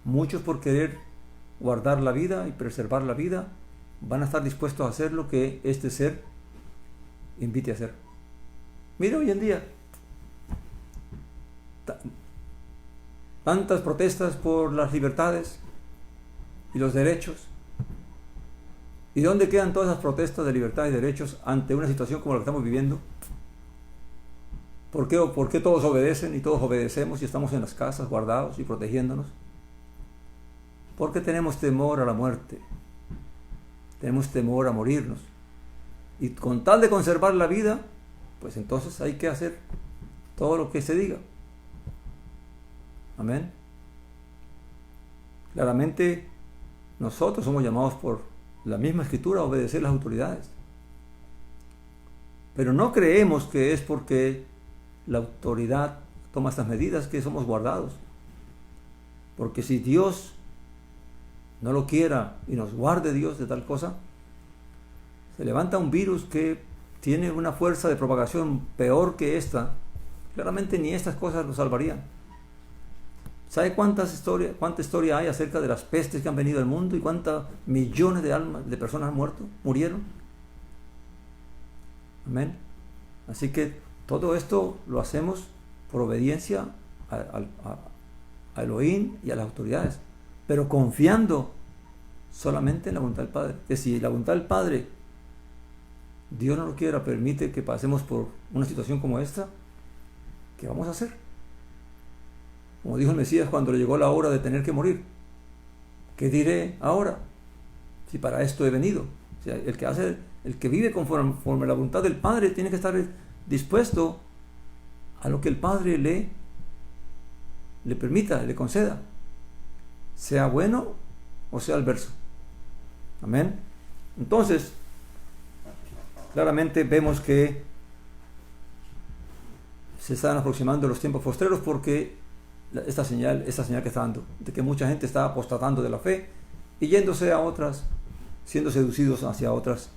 Muchos, por querer guardar la vida y preservar la vida, van a estar dispuestos a hacer lo que este ser invite a hacer. Mira hoy en día, tantas protestas por las libertades y los derechos. ¿Y dónde quedan todas esas protestas de libertad y derechos ante una situación como la que estamos viviendo? ¿Por qué todos obedecen y todos obedecemos y estamos en las casas guardados y protegiéndonos? Porque tenemos temor a la muerte. Tenemos temor a morirnos. Y con tal de conservar la vida, pues entonces hay que hacer todo lo que se diga. Amén. Claramente nosotros somos llamados por la misma Escritura a obedecer las autoridades. Pero no creemos que es porque la autoridad toma estas medidas que somos guardados. Porque si Dios no lo quiera y nos guarde Dios de tal cosa, se levanta un virus que tiene una fuerza de propagación peor que esta. Claramente ni estas cosas nos salvarían. ¿Sabe cuánta historia hay acerca de las pestes que han venido al mundo y cuántos millones de almas, de personas han muerto, murieron? Amén. Así que todo esto lo hacemos por obediencia a Elohim y a las autoridades, pero confiando solamente en la voluntad del Padre. Que si la voluntad del Padre, Dios no lo quiera, permite que pasemos por una situación como esta, ¿qué vamos a hacer? Como dijo el Mesías cuando le llegó la hora de tener que morir, ¿qué diré ahora? Si para esto he venido. O sea, el que vive conforme a la voluntad del Padre tiene que estar dispuesto a lo que el Padre le permita, le conceda, sea bueno o sea adverso. Amén. Entonces, claramente vemos que se están aproximando los tiempos postreros porque esta señal que está dando, de que mucha gente está apostatando de la fe y yéndose a otras, siendo seducidos hacia otras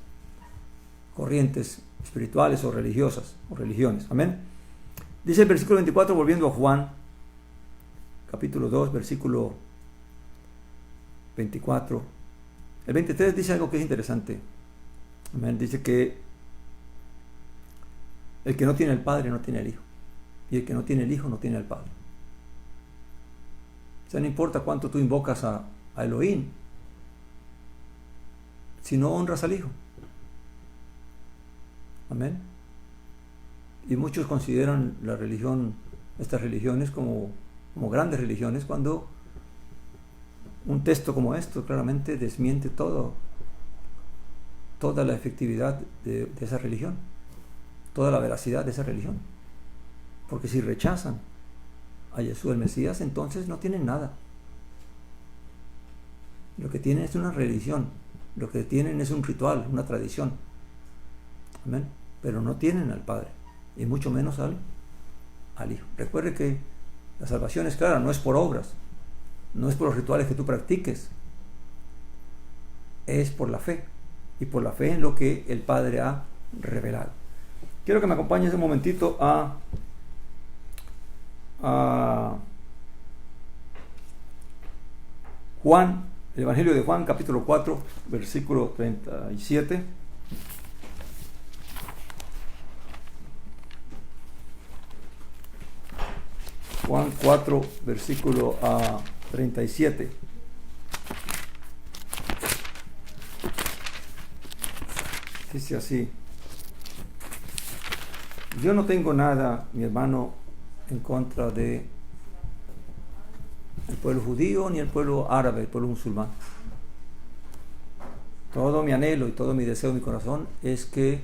corrientes espirituales o religiosas o religiones. Amén. Dice el versículo 24, volviendo a Juan, capítulo 2, versículo 24. El 23 dice algo que es interesante. Amén. Dice que el que no tiene el Padre no tiene el Hijo, y el que no tiene el Hijo no tiene el Padre. O sea, no importa cuánto tú invocas a Elohim, si no honras al Hijo. Amén. Y muchos consideran estas religiones como grandes religiones, cuando un texto como esto claramente desmiente toda la efectividad de esa religión, toda la veracidad de esa religión. Porque si rechazan a Jesús el Mesías, entonces no tienen nada. Lo que tienen es una religión, lo que tienen es un ritual, una tradición. Amén. Pero no tienen al Padre, y mucho menos al Hijo. Recuerde que la salvación es clara, no es por obras, no es por los rituales que tú practiques, es por la fe, y por la fe en lo que el Padre ha revelado. Quiero que me acompañes un momentito a Juan, el Evangelio de Juan, capítulo 4, versículo 37. Juan 4, versículo 37. Dice así: yo no tengo nada, mi hermano, en contra de el pueblo judío ni el pueblo árabe, el pueblo musulmán. Todo mi anhelo y todo mi deseo en mi corazón es que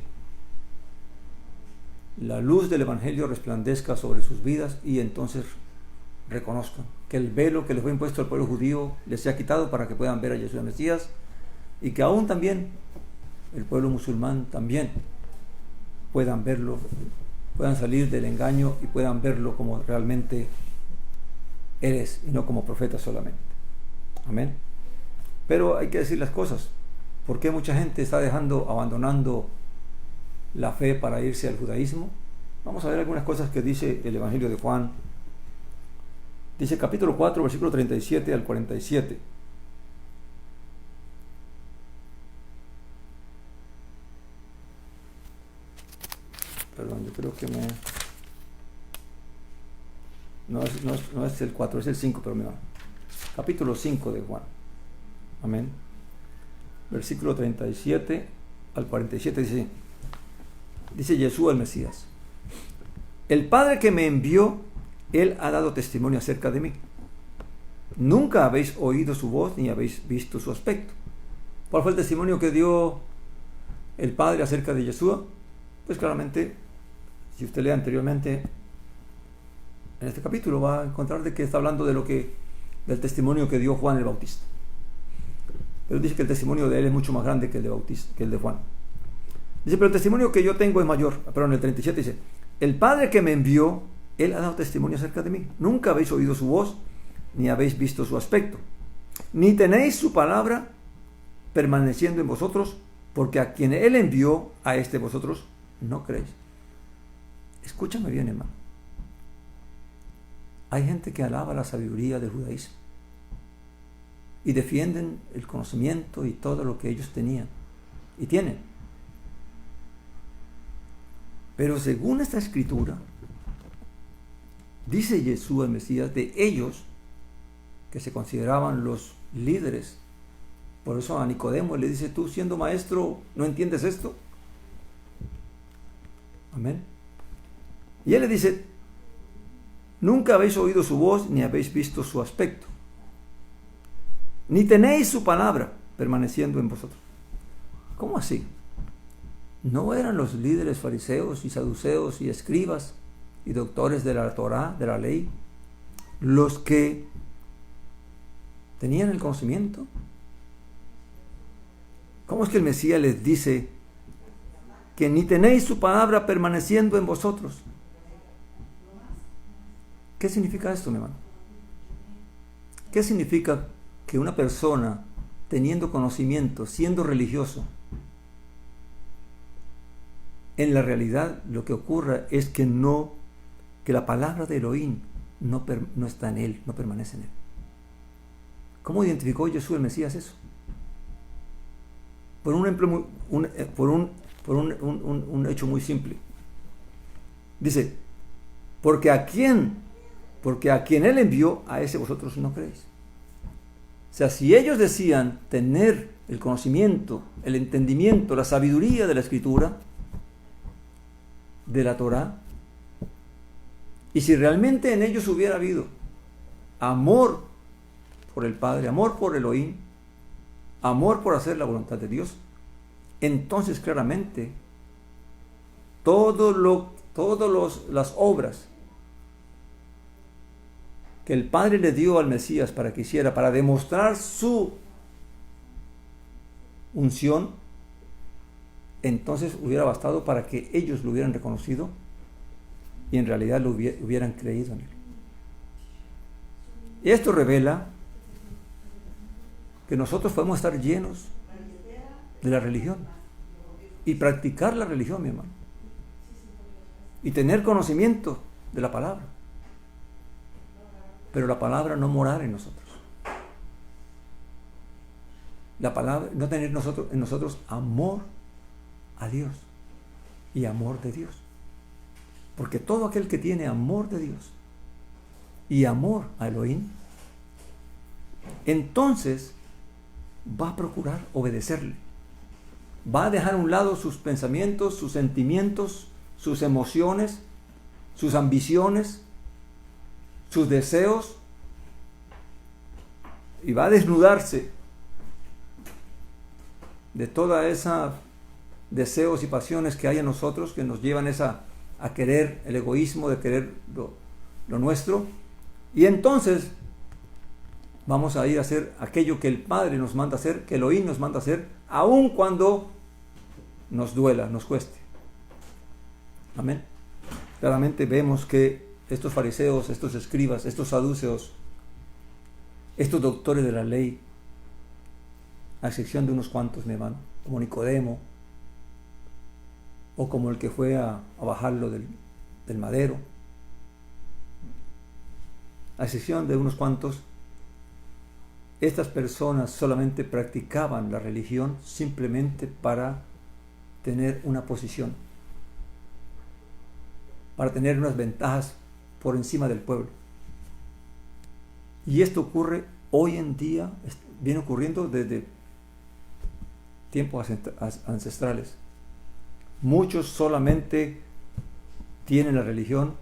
la luz del Evangelio resplandezca sobre sus vidas y entonces reconozcan que el velo que les fue impuesto al pueblo judío les sea quitado para que puedan ver a Jesús el Mesías, y que aún también el pueblo musulmán también puedan verlo, puedan salir del engaño y puedan verlo como realmente eres y no como profeta solamente. Amén. Pero hay que decir las cosas. ¿Por qué mucha gente está abandonando la fe para irse al judaísmo? Vamos a ver algunas cosas que dice el Evangelio de Juan. Dice capítulo 4, versículo 37 al 47. que me... No es el 4, es el 5, pero mira. Capítulo 5 de Juan. Amén. Versículo 37 al 47 dice Jesús el Mesías: el Padre que me envió, Él ha dado testimonio acerca de mí. Nunca habéis oído su voz ni habéis visto su aspecto. ¿Cuál fue el testimonio que dio el Padre acerca de Jesús? Pues claramente, si usted lee anteriormente en este capítulo, va a encontrar de que está hablando del testimonio que dio Juan el Bautista. Pero dice que el testimonio de él es mucho más grande que el de Juan. Dice, pero el testimonio que yo tengo es mayor. Pero en el 37 dice: el Padre que me envió, Él ha dado testimonio acerca de mí. Nunca habéis oído su voz, ni habéis visto su aspecto, ni tenéis su palabra permaneciendo en vosotros, porque a quien Él envió, a este vosotros no creéis. Escúchame bien, hermano. Hay gente que alaba la sabiduría del judaísmo y defienden el conocimiento y todo lo que ellos tenían y tienen. Pero según esta escritura, dice Jesús el Mesías de ellos que se consideraban los líderes. Por eso a Nicodemo le dice: tú siendo maestro, ¿no entiendes esto? Amén. Y él le dice: nunca habéis oído su voz ni habéis visto su aspecto, ni tenéis su palabra permaneciendo en vosotros. ¿Cómo así? ¿No eran los líderes fariseos y saduceos y escribas y doctores de la Torá, de la ley, los que tenían el conocimiento? ¿Cómo es que el Mesías les dice que ni tenéis su palabra permaneciendo en vosotros? ¿Qué significa esto, mi hermano? ¿Qué significa que una persona teniendo conocimiento, siendo religioso, en la realidad lo que ocurra es que la palabra de Elohim no está en él, no permanece en él? ¿Cómo identificó Jesús el Mesías eso? Por un hecho muy simple. Dice: porque a quien Él envió, a ese vosotros no creéis. O sea, si ellos decían tener el conocimiento, el entendimiento, la sabiduría de la Escritura, de la Torá, y si realmente en ellos hubiera habido amor por el Padre, amor por Elohim, amor por hacer la voluntad de Dios, entonces claramente todas las obras que el Padre le dio al Mesías para que hiciera, para demostrar su unción, entonces hubiera bastado para que ellos lo hubieran reconocido y en realidad lo hubieran creído en él. Y esto revela que nosotros podemos estar llenos de la religión y practicar la religión, mi hermano, y tener conocimiento de la palabra, pero la palabra no morar en nosotros. La palabra no tener en nosotros amor a Dios y amor de Dios. Porque todo aquel que tiene amor de Dios y amor a Elohim, entonces va a procurar obedecerle. Va a dejar a un lado sus pensamientos, sus sentimientos, sus emociones, sus ambiciones, sus deseos, y va a desnudarse de toda esa deseos y pasiones que hay en nosotros, que nos llevan a querer el egoísmo, de querer lo nuestro, y entonces vamos a ir a hacer aquello que el Padre nos manda hacer, que Elohim nos manda hacer, aun cuando nos duela, nos cueste. Amén. Claramente vemos que estos fariseos, estos escribas, estos saduceos, estos doctores de la ley, a excepción de unos cuantos, mi hermano, como Nicodemo, o como el que fue a bajarlo del madero, a excepción de unos cuantos, estas personas solamente practicaban la religión simplemente para tener una posición. para tener unas ventajas por encima del pueblo. Y esto ocurre hoy en día, viene ocurriendo desde tiempos ancestrales. Muchos solamente tienen la religión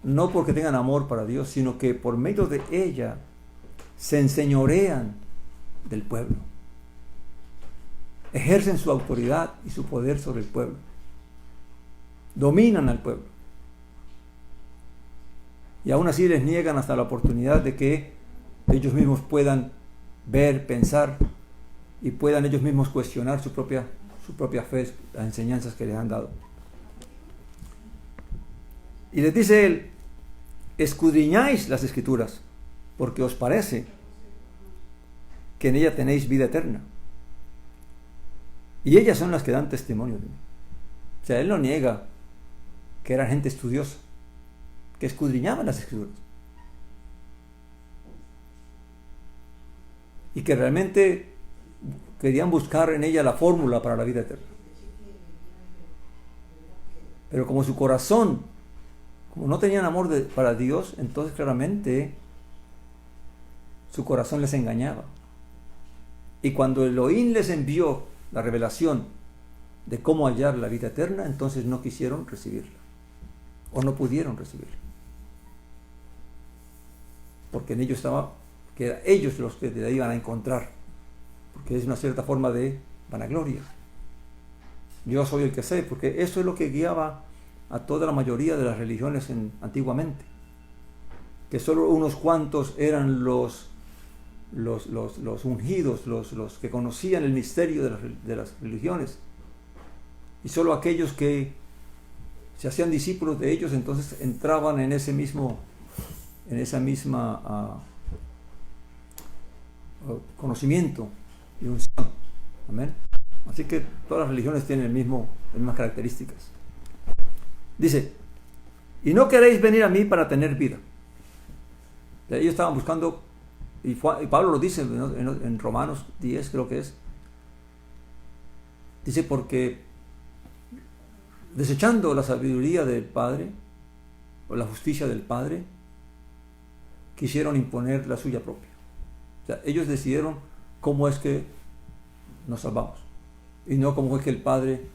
no porque tengan amor para Dios, sino que por medio de ella se enseñorean del pueblo. Ejercen su autoridad y su poder sobre el pueblo. Dominan al pueblo. Y aún así les niegan hasta la oportunidad de que ellos mismos puedan ver, pensar y puedan ellos mismos cuestionar su propia fe, las enseñanzas que les han dado. Y les dice él: escudriñáis las Escrituras, porque os parece que en ella tenéis vida eterna. Y ellas son las que dan testimonio de mí. O sea, él no niega que eran gente estudiosa, que escudriñaban las Escrituras. Y que realmente querían buscar en ella la fórmula para la vida eterna. Pero como su corazón, como no tenían amor para Dios, entonces claramente su corazón les engañaba. Y cuando Elohim les envió la revelación de cómo hallar la vida eterna, entonces no quisieron recibirla. O no pudieron recibirla. Porque en ellos estaba, que eran ellos los que la iban a encontrar. Porque es una cierta forma de vanagloria. Yo soy el que sé, porque eso es lo que guiaba a toda la mayoría de las religiones antiguamente. Que solo unos cuantos eran los ungidos, los que conocían el misterio de las religiones. Y solo aquellos que se hacían discípulos de ellos, entonces entraban en esa misma conocimiento y unción. Amén. Así que todas las religiones tienen las mismas características. Dice: y no queréis venir a mí para tener vida. Ellos estaban buscando, y Pablo lo dice en Romanos 10, creo que es. Dice: porque desechando la sabiduría del Padre, o la justicia del Padre, quisieron imponer la suya propia. O sea, ellos decidieron cómo es que nos salvamos, y no cómo es que el Padre,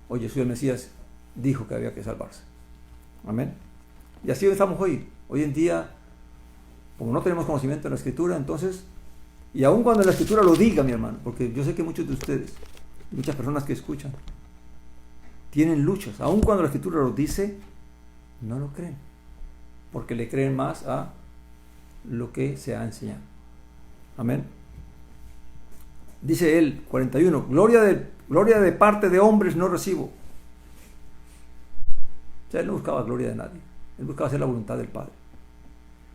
o Jesús el Mesías, dijo que había que salvarse. Amén. Y así estamos hoy. Hoy en día, como no tenemos conocimiento de la Escritura, entonces, y aun cuando la Escritura lo diga, mi hermano, porque yo sé que muchos de ustedes, muchas personas que escuchan, tienen luchas, aun cuando la Escritura lo dice, no lo creen, porque le creen más a lo que se ha enseñado. Amén. Dice él, 41, gloria de parte de hombres no recibo. O sea, él no buscaba gloria de nadie, él buscaba hacer la voluntad del Padre.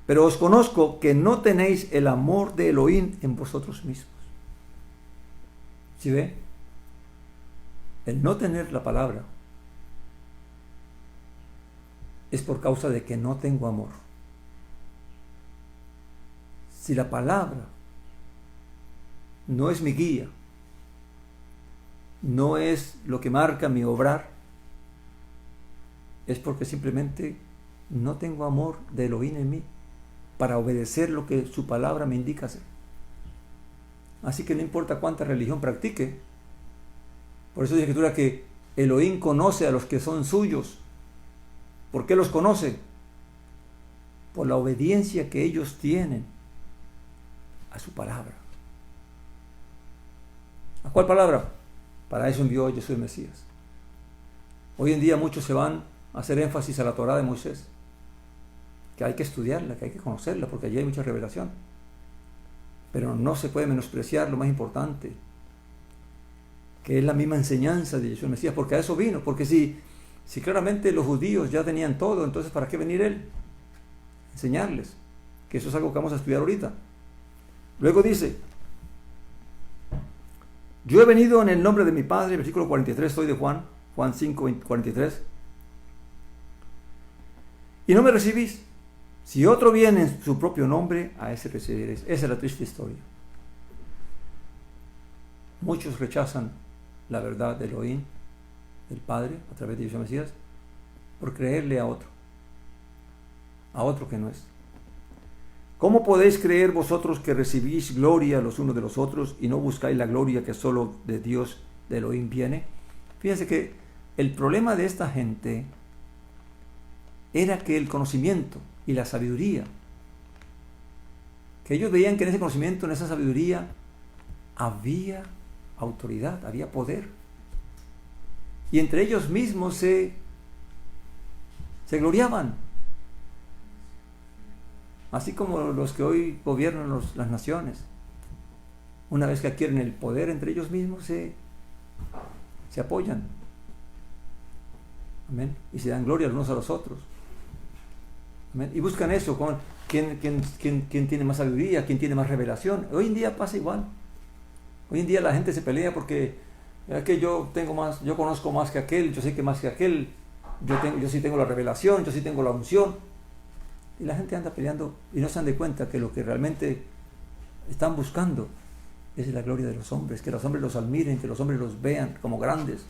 Pero os conozco que no tenéis el amor de Elohim en vosotros mismos. ¿Sí ve? El no tener la palabra es por causa de que no tengo amor. Si la palabra no es mi guía, no es lo que marca mi obrar, es porque simplemente no tengo amor de Elohim en mí para obedecer lo que su palabra me indica hacer. Así que no importa cuánta religión practique. Por eso dice la Escritura que Elohim conoce a los que son suyos. ¿Por qué los conoce? Por la obediencia que ellos tienen a su palabra. ¿A cuál palabra? Para eso envió Jesús el Mesías. Hoy en día muchos se van a hacer énfasis a la Torá de Moisés, que hay que estudiarla, que hay que conocerla, porque allí hay mucha revelación. Pero no se puede menospreciar lo más importante, que es la misma enseñanza de Jesús el Mesías, porque a eso vino. Porque si claramente los judíos ya tenían todo, entonces ¿para qué venir él? Enseñarles, que eso es algo que vamos a estudiar ahorita. Luego dice: yo he venido en el nombre de mi Padre, versículo 43, estoy de Juan 5, 43, y no me recibís. Si otro viene en su propio nombre, a ese recibiréis. Esa es la triste historia. Muchos rechazan la verdad de Elohim, del Padre, a través de Jesús Mesías, por creerle a otro que no es. ¿Cómo podéis creer vosotros que recibís gloria los unos de los otros y no buscáis la gloria que solo de Dios, de Elohim, viene? Fíjense que el problema de esta gente era que el conocimiento y la sabiduría, que ellos veían que en ese conocimiento, en esa sabiduría, había autoridad, había poder. Y entre ellos mismos se gloriaban. Así como los que hoy gobiernan las naciones. Una vez que adquieren el poder, entre ellos mismos se apoyan. Amén. Y se dan gloria los unos a los otros. Amén. Y buscan eso, con quién tiene más sabiduría, quién tiene más revelación. Hoy en día pasa igual. Hoy en día la gente se pelea porque que yo conozco más que aquel, yo sé que más que aquel, yo sí tengo la revelación, yo sí tengo la unción. Y la gente anda peleando y no se dan de cuenta que lo que realmente están buscando es la gloria de los hombres, que los hombres los admiren, que los hombres los vean como grandes,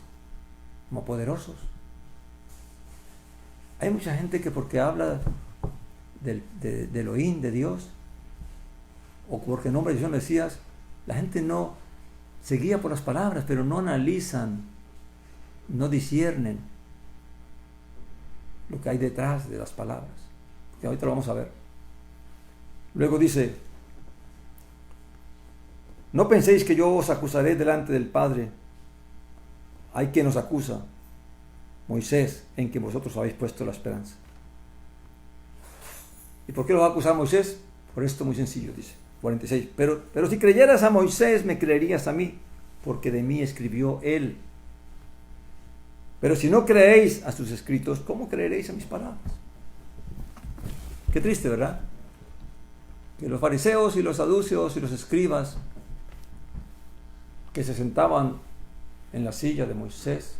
como poderosos. Hay mucha gente que porque habla de Elohim, de Dios, o porque nombra a Jesús Mesías, la gente no se guía por las palabras, pero no analizan, no disciernen lo que hay detrás de las palabras. Que ahorita lo vamos a ver. Luego dice: no penséis que yo os acusaré delante del Padre. Hay quien os acusa, Moisés, en que vosotros habéis puesto la esperanza. ¿Y por qué lo va a acusar Moisés? Por esto muy sencillo, dice 46. Pero si creyeras a Moisés, me creerías a mí, porque de mí escribió él. Pero si no creéis a sus escritos, ¿cómo creeréis a mis palabras? Qué triste, ¿verdad? Que los fariseos y los saduceos y los escribas que se sentaban en la silla de Moisés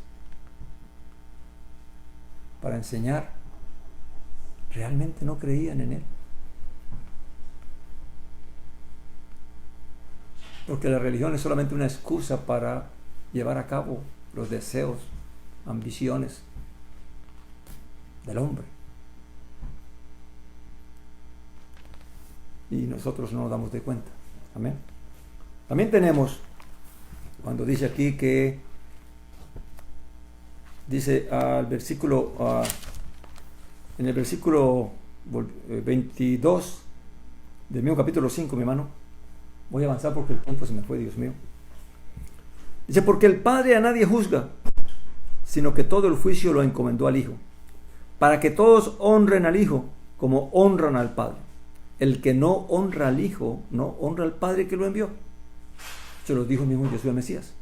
para enseñar, realmente no creían en él. Porque la religión es solamente una excusa para llevar a cabo los deseos, ambiciones del hombre. Y nosotros no nos damos de cuenta. Amén. También tenemos, cuando dice aquí que, dice al versículo, en el versículo 22 del mismo capítulo 5, mi hermano, voy a avanzar porque el tiempo se me fue, Dios mío. Dice: porque el Padre a nadie juzga, sino que todo el juicio lo encomendó al Hijo, para que todos honren al Hijo como honran al Padre. El que no honra al Hijo, no honra al Padre que lo envió. Se lo dijo mismo Jesús el Mesías.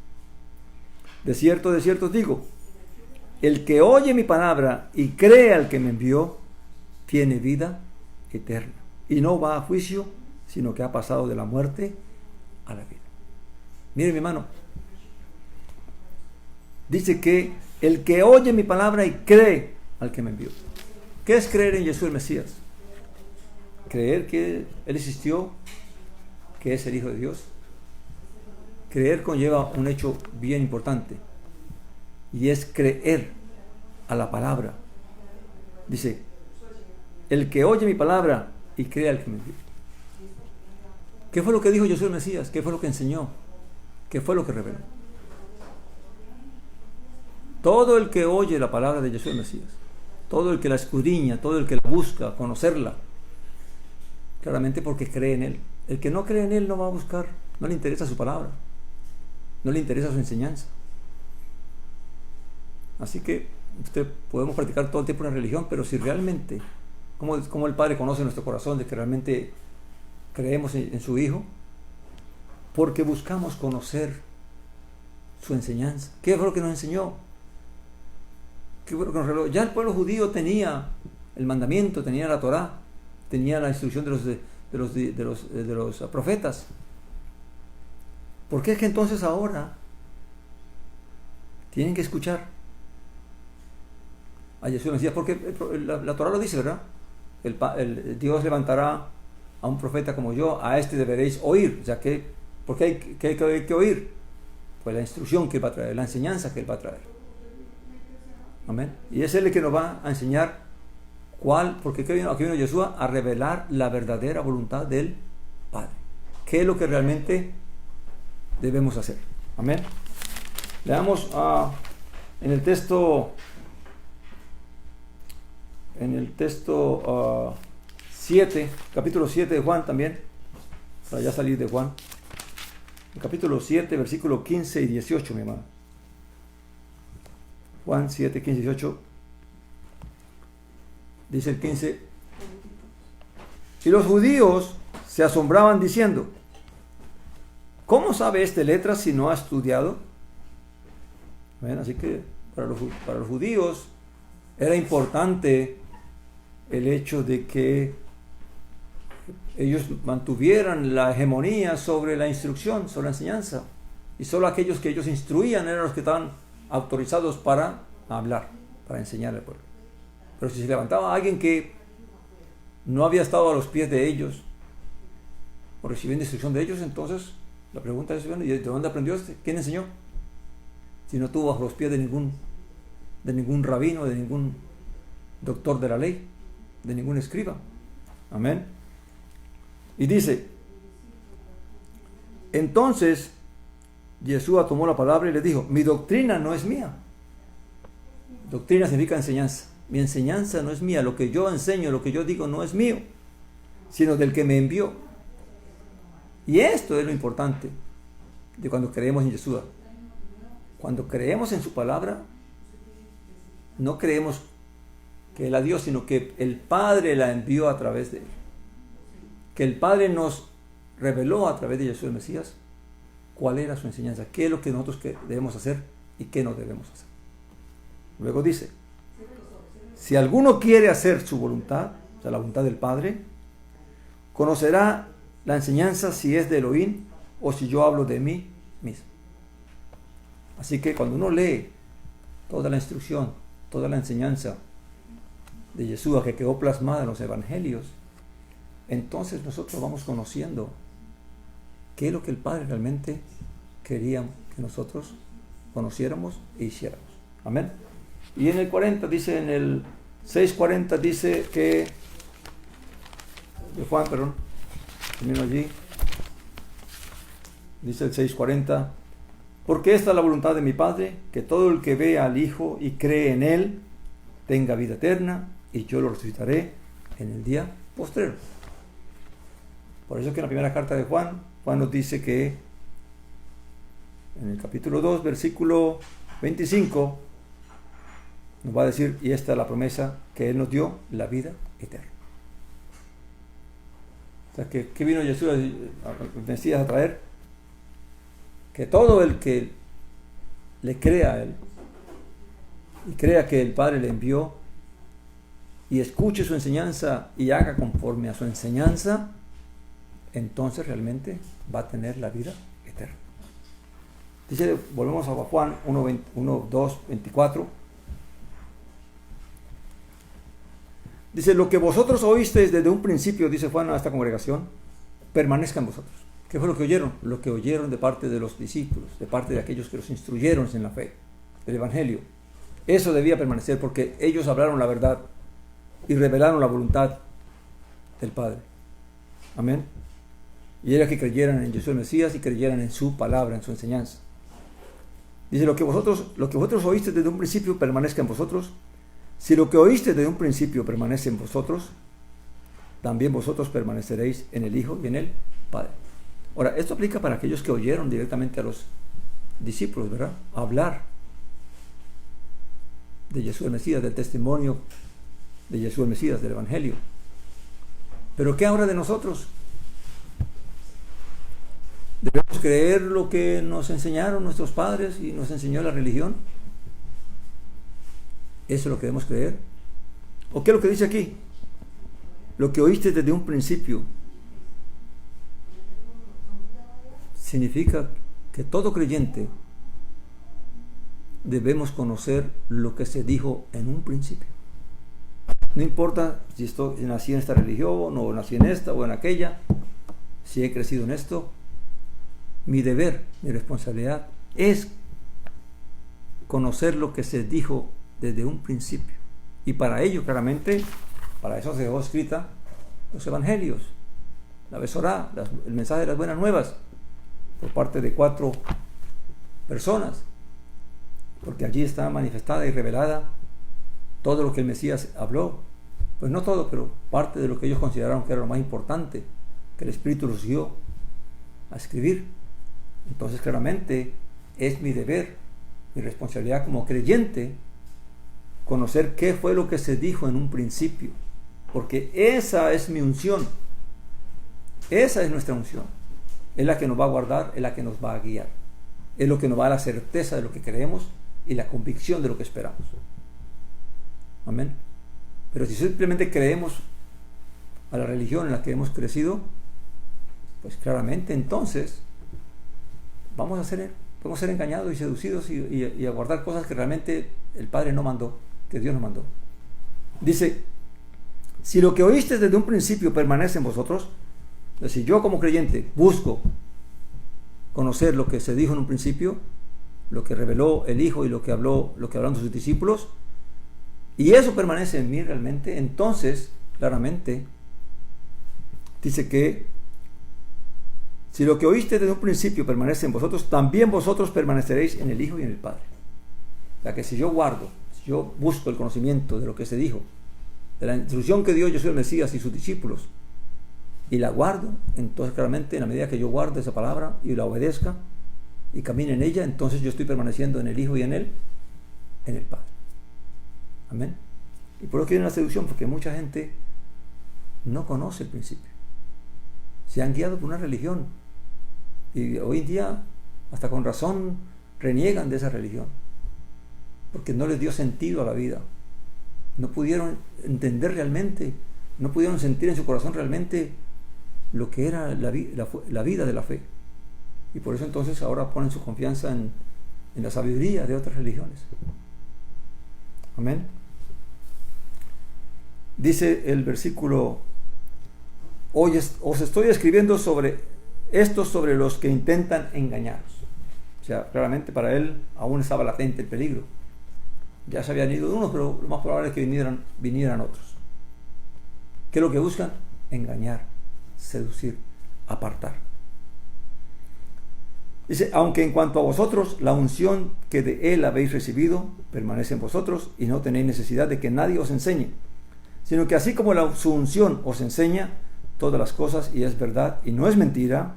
De cierto os digo, el que oye mi palabra y cree al que me envió, tiene vida eterna. Y no va a juicio, sino que ha pasado de la muerte a la vida. Mire, mi hermano. Dice que el que oye mi palabra y cree al que me envió. ¿Qué es creer en Jesús el Mesías? Creer que Él existió, que es el Hijo de Dios. Creer conlleva un hecho bien importante, y es creer a la palabra. Dice: el que oye mi palabra y cree al que me envió. ¿Qué fue lo que dijo Jesús el Mesías? ¿Qué fue lo que enseñó? ¿Qué fue lo que reveló? Todo el que oye la palabra de Jesús el Mesías, todo el que la escudriña, todo el que la busca, conocerla, claramente porque cree en Él. El que no cree en Él no va a buscar, no le interesa su palabra, no le interesa su enseñanza. Así que podemos practicar todo el tiempo una religión, pero si realmente, como el Padre conoce nuestro corazón, de que realmente creemos en su Hijo, porque buscamos conocer su enseñanza. ¿Qué fue lo que nos enseñó? ¿Qué fue lo que nos reveló? Ya el pueblo judío tenía el mandamiento, tenía la Torá, tenía la instrucción de los profetas. ¿Por qué es que entonces ahora tienen que escuchar a Jesús Mesías? Porque la Torá lo dice, ¿verdad? Dios levantará a un profeta como yo, a este deberéis oír. O sea, ¿por qué hay que oír? Pues la instrucción que Él va a traer, la enseñanza que Él va a traer. Amén. Y es Él el que nos va a enseñar porque aquí vino Yeshua a revelar la verdadera voluntad del Padre. ¿Qué es lo que realmente debemos hacer? Amén. Leamos en el texto 7, capítulo 7 de Juan también, para ya salir de Juan. El capítulo 7, versículo 15 y 18, mi hermano. Juan 7, 15 y 18. Dice el 15. Y los judíos se asombraban diciendo: ¿cómo sabe este letras si no ha estudiado? Bueno, así que para los judíos era importante el hecho de que ellos mantuvieran la hegemonía sobre la instrucción, sobre la enseñanza. Y solo aquellos que ellos instruían eran los que estaban autorizados para hablar, para enseñar al pueblo. Pero si se levantaba alguien que no había estado a los pies de ellos o recibiendo instrucción de ellos, entonces la pregunta es: bueno, ¿y de dónde aprendió este? ¿Quién enseñó? Si no tuvo bajo los pies de ningún rabino, de ningún doctor de la ley, de ningún escriba. Amén. Y dice: entonces Yeshua tomó la palabra y le dijo: mi doctrina no es mía. Doctrina significa enseñanza. Mi enseñanza no es mía. Lo que yo enseño, lo que yo digo no es mío, sino del que me envió. Y esto es lo importante de cuando creemos en Yeshua. Cuando creemos en su palabra, no creemos que Él la dio, sino que el Padre la envió a través de Él. Que el Padre nos reveló a través de Yeshua el Mesías cuál era su enseñanza, qué es lo que nosotros debemos hacer y qué no debemos hacer. Luego dice: si alguno quiere hacer su voluntad, o sea, la voluntad del Padre, conocerá la enseñanza si es de Elohim o si yo hablo de mí mismo. Así que cuando uno lee toda la instrucción, toda la enseñanza de Yeshua que quedó plasmada en los evangelios, entonces nosotros vamos conociendo qué es lo que el Padre realmente quería que nosotros conociéramos e hiciéramos. Amén. Y en el 40 dice, en el 6:40 dice que, de Juan, perdón, termino allí, dice el 6:40: porque esta es la voluntad de mi Padre, que todo el que ve al Hijo y cree en Él tenga vida eterna, y yo lo resucitaré en el día postrero. Por eso que en la primera carta de Juan nos dice que en el capítulo 2, versículo 25, nos va a decir: y esta es la promesa que Él nos dio, la vida eterna. O sea, ¿qué vino Jesús, el Mesías, a traer? Que todo el que le crea a Él y crea que el Padre le envió y escuche su enseñanza y haga conforme a su enseñanza, entonces realmente va a tener la vida eterna. Dice, volvemos a Juan 1:2-24. Dice: lo que vosotros oísteis desde un principio, dice Juan a esta congregación, permanezca en vosotros. ¿Qué fue lo que oyeron? Lo que oyeron de parte de los discípulos, de parte de aquellos que los instruyeron en la fe, el evangelio. Eso debía permanecer, porque ellos hablaron la verdad y revelaron la voluntad del Padre. Amén. Y era que creyeran en Jesús el Mesías y creyeran en su palabra, en su enseñanza. Dice: lo que vosotros oísteis desde un principio permanezca en vosotros. Si lo que oíste desde un principio permanece en vosotros, también vosotros permaneceréis en el Hijo y en el Padre. Ahora, esto aplica para aquellos que oyeron directamente a los discípulos, ¿verdad? Hablar de Jesús el Mesías, del testimonio de Jesús el Mesías, del Evangelio. Pero ¿qué ahora de nosotros? ¿Debemos creer lo que nos enseñaron nuestros padres y nos enseñó la religión? ¿Eso es lo que debemos creer? ¿O qué es lo que dice aquí? Lo que oíste desde un principio. Significa que todo creyente debemos conocer lo que se dijo en un principio. No importa si nací en esta religión, o nací en esta o en aquella, si he crecido en esto, mi deber, mi responsabilidad es conocer lo que se dijo desde un principio. Y para ello, claramente, para eso se dejó escrita los evangelios, la Besorá, el mensaje de las buenas nuevas, por parte de 4 personas, porque allí está manifestada y revelada todo lo que el Mesías habló. Pues no todo, pero parte de lo que ellos consideraron que era lo más importante, que el Espíritu los guió a escribir. Entonces, claramente, es mi deber, mi responsabilidad como creyente, conocer qué fue lo que se dijo en un principio, porque esa es mi unción, esa es nuestra unción, es la que nos va a guardar, es la que nos va a guiar, es lo que nos va a dar la certeza de lo que creemos y la convicción de lo que esperamos. Amén. Pero si simplemente creemos a la religión en la que hemos crecido, pues claramente entonces podemos ser engañados y seducidos y a guardar cosas que realmente el Padre no mandó, que Dios nos mandó. Dice, si lo que oíste desde un principio permanece en vosotros, es decir, yo como creyente busco conocer lo que se dijo en un principio, lo que reveló el Hijo y lo que hablaron sus discípulos, y eso permanece en mí realmente, entonces, claramente, dice que si lo que oíste desde un principio permanece en vosotros, también vosotros permaneceréis en el Hijo y en el Padre. O sea que si yo busco el conocimiento de lo que se dijo, de la instrucción que dio Jesús el Mesías y sus discípulos, y la guardo, entonces claramente en la medida que yo guarde esa palabra y la obedezca y camine en ella, entonces yo estoy permaneciendo en el Hijo y en el Padre. Amén. Y por eso viene la seducción, porque mucha gente no conoce el principio, se han guiado por una religión y hoy en día hasta con razón reniegan de esa religión porque no les dio sentido a la vida, no pudieron entender realmente, no pudieron sentir en su corazón realmente lo que era la vida de la fe, y por eso entonces ahora ponen su confianza en la sabiduría de otras religiones. Amén. Dice el versículo: hoy os estoy escribiendo sobre los que intentan engañaros. O sea, claramente para él aún estaba latente el peligro. Ya se habían ido unos, pero lo más probable es que vinieran otros. ¿Qué es lo que buscan? Engañar, seducir, apartar. Dice, aunque en cuanto a vosotros, la unción que de él habéis recibido permanece en vosotros y no tenéis necesidad de que nadie os enseñe, sino que así como su unción os enseña todas las cosas y es verdad y no es mentira,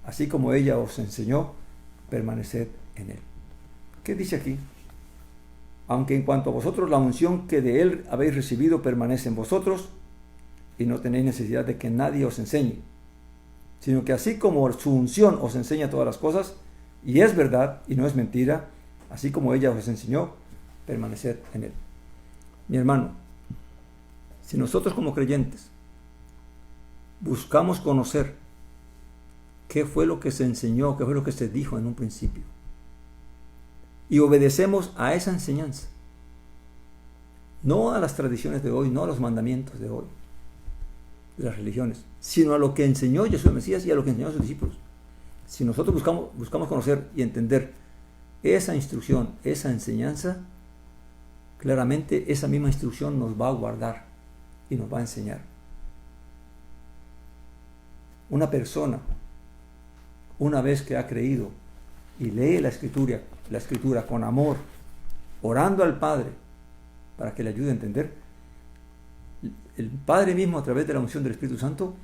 así como ella os enseñó, permaneced en él. ¿Qué dice aquí? Aunque en cuanto a vosotros, la unción que de él habéis recibido permanece en vosotros y no tenéis necesidad de que nadie os enseñe, sino que así como su unción os enseña todas las cosas, y es verdad y no es mentira, así como ella os enseñó, permaneced en él. Mi hermano, si nosotros como creyentes buscamos conocer qué fue lo que se enseñó, qué fue lo que se dijo en un principio, y obedecemos a esa enseñanza, no a las tradiciones de hoy, no a los mandamientos de hoy, de las religiones, sino a lo que enseñó Jesús el Mesías y a lo que enseñó a sus discípulos. Si nosotros buscamos conocer y entender esa instrucción, esa enseñanza, claramente esa misma instrucción nos va a guardar y nos va a enseñar. Una persona, una vez que ha creído y lee la escritura con amor, orando al Padre para que le ayude a entender, el Padre mismo, a través de la unción del Espíritu Santo,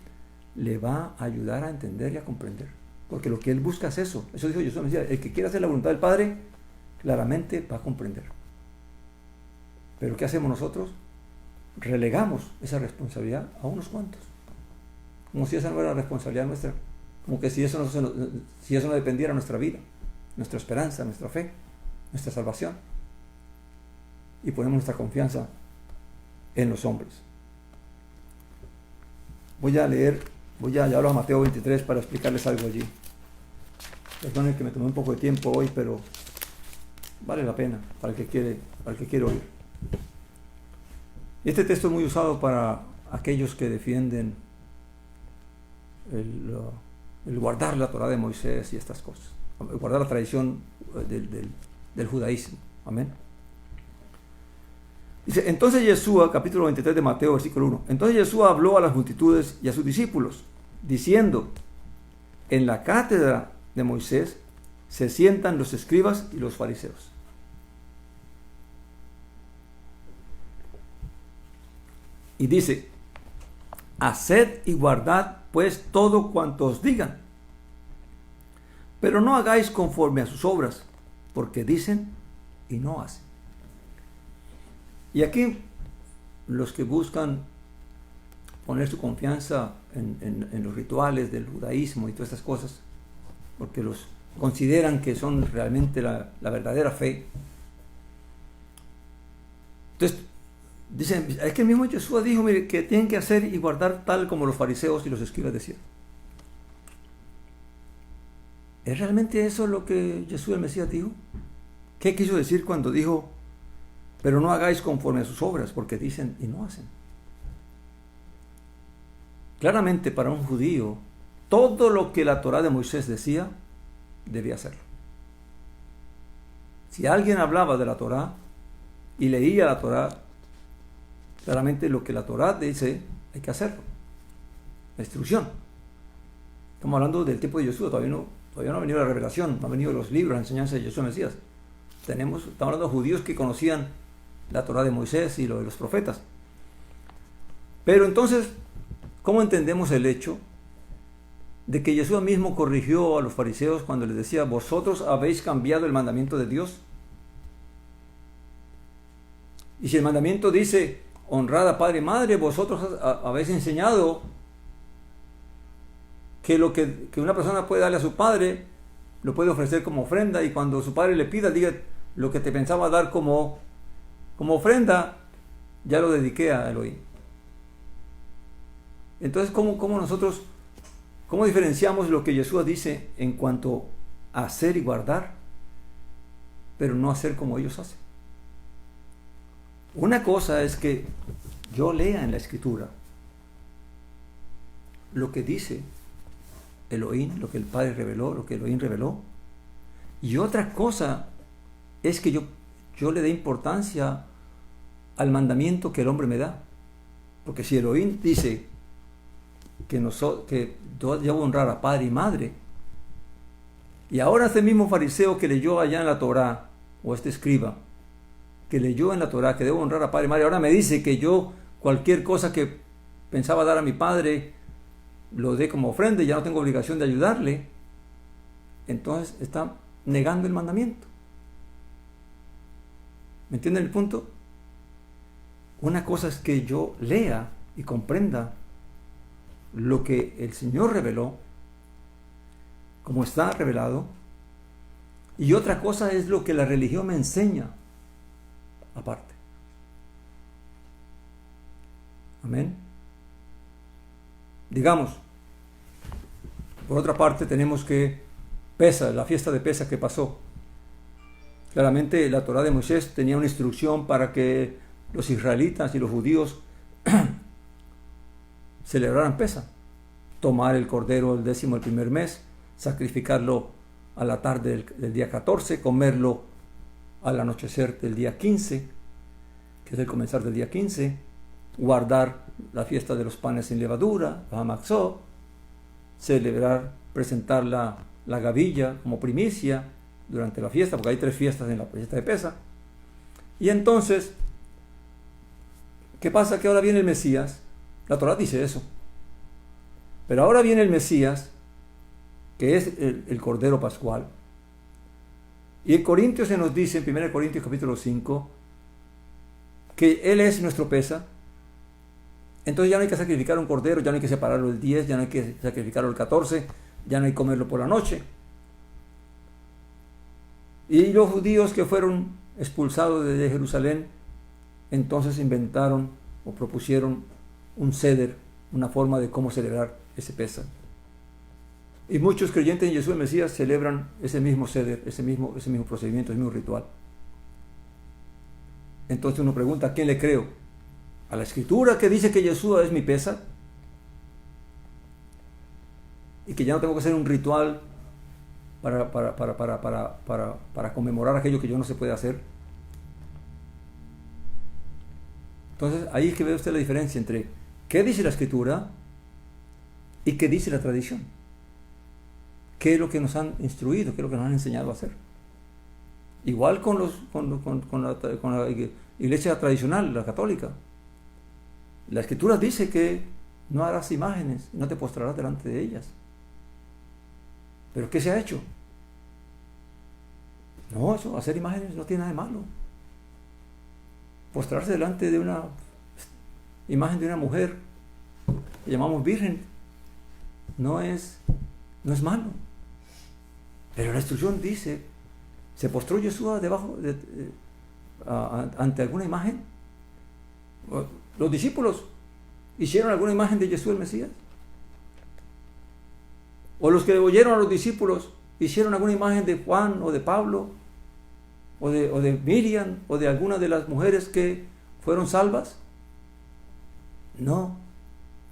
le va a ayudar a entender y a comprender. Porque lo que él busca es eso. Eso dijo Jesús, el que quiera hacer la voluntad del Padre, claramente va a comprender. Pero ¿qué hacemos nosotros? Relegamos esa responsabilidad a unos cuantos. Como si esa no era la responsabilidad nuestra. Como que si eso no dependiera de nuestra vida, nuestra esperanza, nuestra fe, nuestra salvación. Y ponemos nuestra confianza en los hombres. Voy a llevarlos a Mateo 23 para explicarles algo allí. Perdonen que me tomé un poco de tiempo hoy, pero vale la pena para el que quiere oír. Este texto es muy usado para aquellos que defienden el guardar la Torá de Moisés y estas cosas, guardar la tradición del judaísmo. Amén. Dice, entonces Yeshua, capítulo 23 de Mateo, versículo 1. Entonces Yeshua habló a las multitudes y a sus discípulos, diciendo, en la cátedra de Moisés se sientan los escribas y los fariseos. Y dice, haced y guardad pues todo cuanto os digan, pero no hagáis conforme a sus obras, porque dicen y no hacen. Y aquí los que buscan poner su confianza en los rituales del judaísmo y todas estas cosas, porque los consideran que son realmente la verdadera fe. Entonces, dicen, es que el mismo Jesús dijo, mire, que tienen que hacer y guardar tal como los fariseos y los escribas decían. ¿Es realmente eso lo que Jesús el Mesías dijo? ¿Qué quiso decir cuando dijo, pero no hagáis conforme a sus obras, porque dicen y no hacen? Claramente para un judío, todo lo que la Torá de Moisés decía, debía hacerlo. Si alguien hablaba de la Torá y leía la Torá, claramente lo que la Torá dice, hay que hacerlo. La instrucción. Estamos hablando del tiempo de Jesús, todavía no ha venido la revelación, no han venido los libros, la enseñanza de Jesús Mesías. Estamos hablando de judíos que conocían la Torá de Moisés y lo de los profetas. Pero entonces, ¿cómo entendemos el hecho de que Jesús mismo corrigió a los fariseos cuando les decía, vosotros habéis cambiado el mandamiento de Dios? Y si el mandamiento dice, honrad a padre y madre, vosotros habéis enseñado que lo que una persona puede darle a su padre, lo puede ofrecer como ofrenda, y cuando su padre le pida, diga, lo que te pensaba dar como ofrenda, ya lo dediqué a Elohim. Entonces, ¿cómo diferenciamos lo que Jesús dice en cuanto a hacer y guardar, pero no hacer como ellos hacen? Una cosa es que yo lea en la Escritura lo que dice Elohim, lo que el Padre reveló, lo que Elohim reveló, y otra cosa es que yo le dé importancia al mandamiento que el hombre me da. Porque si Elohim dice que yo debo honrar a padre y madre, y ahora este mismo fariseo que leyó allá en la Torá, o este escriba que leyó en la Torá que debo honrar a padre y madre, ahora me dice que yo cualquier cosa que pensaba dar a mi padre lo dé como ofrenda y ya no tengo obligación de ayudarle, entonces está negando el mandamiento. ¿Me entienden el punto? Una cosa es que yo lea y comprenda lo que el Señor reveló, como está revelado, y otra cosa es lo que la religión me enseña aparte. Amén. Digamos, por otra parte tenemos que la fiesta de Pesaj que pasó. Claramente la Torá de Moisés tenía una instrucción para que los israelitas y los judíos celebraran Pesaj. Tomar el cordero el 10º del primer mes, sacrificarlo a la tarde del día 14, comerlo al anochecer del día 15, que es el comenzar del día 15, guardar la fiesta de los panes sin levadura, la Hamatzot, celebrar, presentar la gavilla como primicia durante la fiesta, porque hay 3 fiestas en la fiesta de Pesaj. Y entonces, ¿qué pasa? Que ahora viene el Mesías. La Torá dice eso. Pero ahora viene el Mesías, que es el Cordero Pascual. Y en Corintios se nos dice, en 1 Corintios capítulo 5, que Él es nuestro Pesaj. Entonces ya no hay que sacrificar un cordero, ya no hay que separarlo el 10, ya no hay que sacrificarlo el 14, ya no hay que comerlo por la noche. Y los judíos que fueron expulsados de Jerusalén, entonces inventaron o propusieron un seder, una forma de cómo celebrar ese Pesaj. Y muchos creyentes en Jesús el Mesías celebran ese mismo seder, ese mismo procedimiento, ese mismo ritual. Entonces uno pregunta, ¿a quién le creo? ¿A la Escritura que dice que Jesús es mi Pesaj? Y que ya no tengo que hacer un ritual para conmemorar aquello que yo no se puede hacer. Entonces, ahí es que ve usted la diferencia entre qué dice la Escritura y qué dice la tradición. ¿Qué es lo que nos han instruido? ¿Qué es lo que nos han enseñado a hacer? Igual con la iglesia tradicional, la católica. La Escritura dice que no harás imágenes y no te postrarás delante de ellas. ¿Pero qué se ha hecho? No, eso, hacer imágenes no tiene nada de malo. Postrarse delante de una imagen de una mujer que llamamos virgen no es malo. Pero la instrucción dice, ¿se postró Yeshua ante alguna imagen? ¿Los discípulos hicieron alguna imagen de Jesús el Mesías? ¿O los que oyeron a los discípulos hicieron alguna imagen de Juan o de Pablo o de Miriam o de alguna de las mujeres que fueron salvas? No,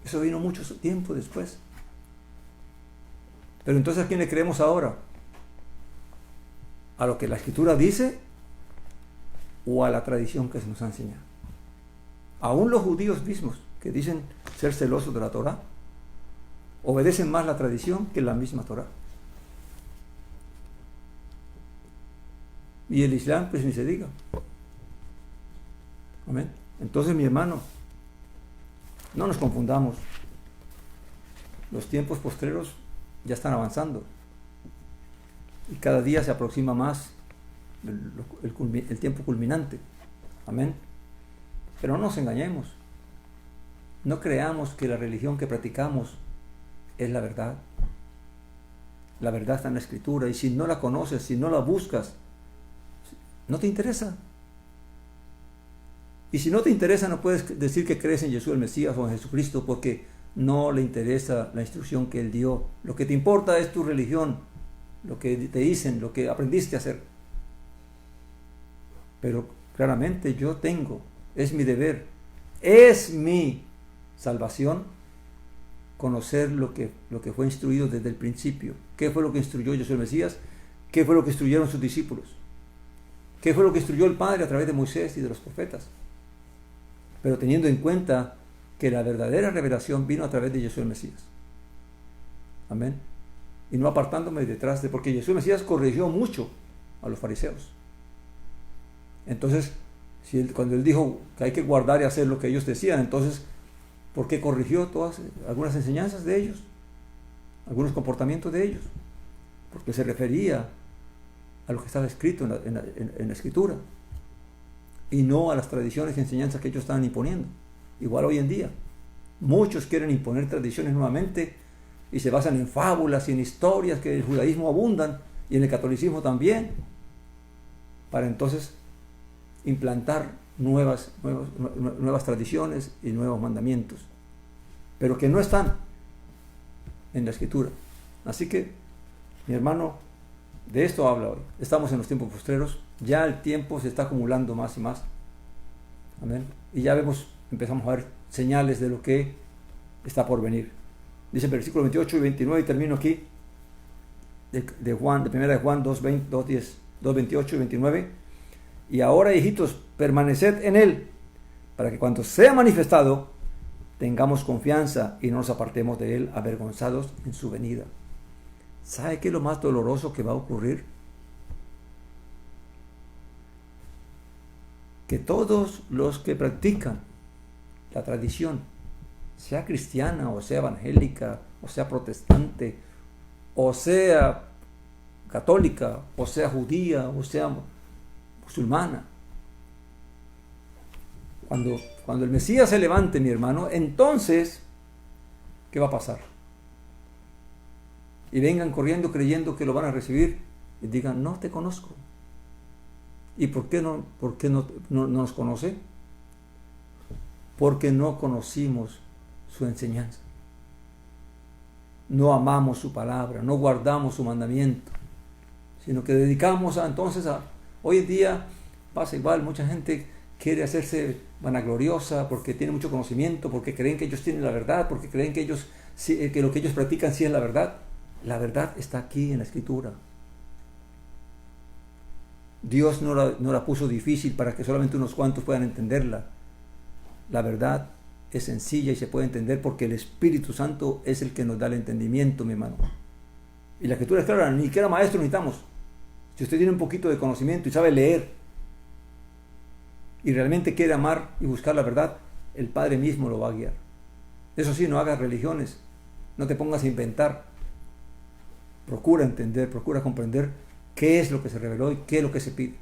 eso vino mucho tiempo después. Pero entonces, ¿a quién le creemos ahora? ¿A lo que la Escritura dice o a la tradición que se nos ha enseñado? Aún los judíos mismos, que dicen ser celosos de la Torá, obedecen más la tradición que la misma Torá. Y el Islam, pues ni se diga. Amén. Entonces, mi hermano, no nos confundamos. Los tiempos postreros ya están avanzando. Y cada día se aproxima más el tiempo culminante. Amén. Pero no nos engañemos. No creamos que la religión que practicamos es la verdad. La verdad está en la Escritura. Y si no la conoces, si no la buscas, no te interesa. Y si no te interesa, no puedes decir que crees en Jesús el Mesías o en Jesucristo, porque no le interesa la instrucción que Él dio. Lo que te importa es tu religión, lo que te dicen, lo que aprendiste a hacer. Pero claramente es mi deber, es mi salvación conocer lo que fue instruido desde el principio. ¿Qué fue lo que instruyó Jesús el Mesías? ¿Qué fue lo que instruyeron sus discípulos? ¿Qué fue lo que instruyó el Padre a través de Moisés y de los profetas? Pero teniendo en cuenta que la verdadera revelación vino a través de Jesús el Mesías. Amén. Y no apartándome detrás porque Jesús el Mesías corrigió mucho a los fariseos. Entonces, cuando Él dijo que hay que guardar y hacer lo que ellos decían, entonces, ¿por qué corrigió algunas enseñanzas de ellos? Algunos comportamientos de ellos. Porque se refería a lo que estaba escrito en la Escritura y no a las tradiciones y enseñanzas que ellos estaban imponiendo. Igual hoy en día muchos quieren imponer tradiciones nuevamente y se basan en fábulas y en historias que en el judaísmo abundan y en el catolicismo también, para entonces implantar nuevas tradiciones y nuevos mandamientos, pero que no están en la Escritura. Así que, mi hermano, de esto habla hoy. Estamos en los tiempos postreros, ya el tiempo se está acumulando más y más. Amén. Y ya empezamos a ver señales de lo que está por venir. Dice el versículo 28 y 29, y termino aquí, de 1 de Juan 2, 28 y 29. Y ahora, hijitos, permaneced en Él, para que cuando sea manifestado, tengamos confianza y no nos apartemos de Él avergonzados en su venida. ¿Sabe qué es lo más doloroso que va a ocurrir? Que todos los que practican la tradición, sea cristiana o sea evangélica o sea protestante o sea católica o sea judía o sea musulmana, cuando el Mesías se levante, mi hermano, entonces, ¿qué va a pasar? Y vengan corriendo creyendo que lo van a recibir y digan, no te conozco. ¿Y por qué no nos conoce? Porque no conocimos su enseñanza. No amamos su palabra, no guardamos su mandamiento, sino que dedicamos hoy en día pasa igual, mucha gente quiere hacerse vanagloriosa porque tiene mucho conocimiento, porque creen que ellos tienen la verdad, porque creen que lo que ellos practican sí es la verdad. La verdad está aquí en la Escritura. Dios no la puso difícil para que solamente unos cuantos puedan entenderla. la verdad es sencilla y se puede entender porque el Espíritu Santo es el que nos da el entendimiento, mi hermano. Y la Escritura es clara, ni siquiera maestro necesitamos. Si usted tiene un poquito de conocimiento y sabe leer y realmente quiere amar y buscar la verdad, el Padre mismo lo va a guiar. Eso sí, no hagas religiones, no te pongas a inventar. Procura entender, procura comprender qué es lo que se reveló y qué es lo que se pide.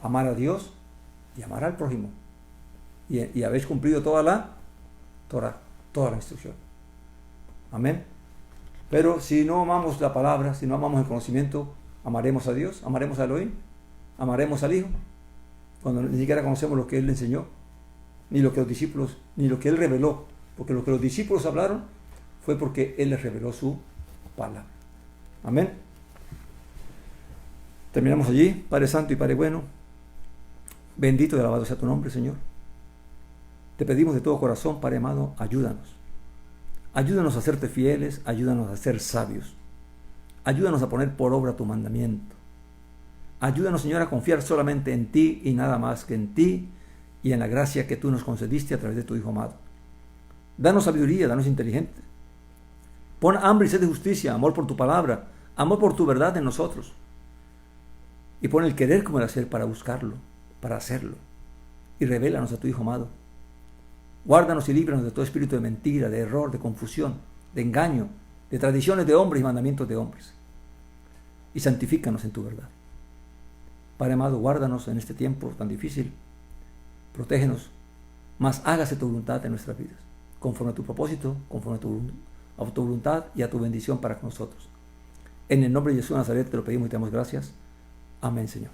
Amar a Dios y amar al prójimo. Y habéis cumplido toda la Torah, toda la instrucción. Amén. Pero si no amamos la palabra, si no amamos el conocimiento, amaremos a Dios, amaremos a Elohim, amaremos al Hijo, cuando ni siquiera conocemos lo que Él le enseñó, ni lo que los discípulos, ni lo que Él reveló, porque lo que los discípulos hablaron fue porque Él les reveló su palabra. Amén. Terminamos allí. Padre Santo y Padre Bueno, bendito y alabado sea tu nombre, Señor. Te pedimos de todo corazón, Padre amado, ayúdanos. Ayúdanos a serte fieles, ayúdanos a ser sabios. Ayúdanos a poner por obra tu mandamiento. Ayúdanos, Señor, a confiar solamente en ti y nada más que en ti y en la gracia que tú nos concediste a través de tu Hijo amado. Danos sabiduría, danos inteligencia. Pon hambre y sed de justicia, amor por tu palabra, amor por tu verdad en nosotros. Y pon el querer como el hacer para buscarlo, para hacerlo. Y revélanos a tu Hijo amado. Guárdanos y líbranos de todo espíritu de mentira, de error, de confusión, de engaño, de tradiciones de hombres y mandamientos de hombres. Y santifícanos en tu verdad. Padre amado, guárdanos en este tiempo tan difícil. Protégenos, mas hágase tu voluntad en nuestras vidas, conforme a tu propósito, conforme a tu voluntad y a tu bendición para con nosotros. En el nombre de Jesús de Nazaret te lo pedimos y te damos gracias. Amén, Señor.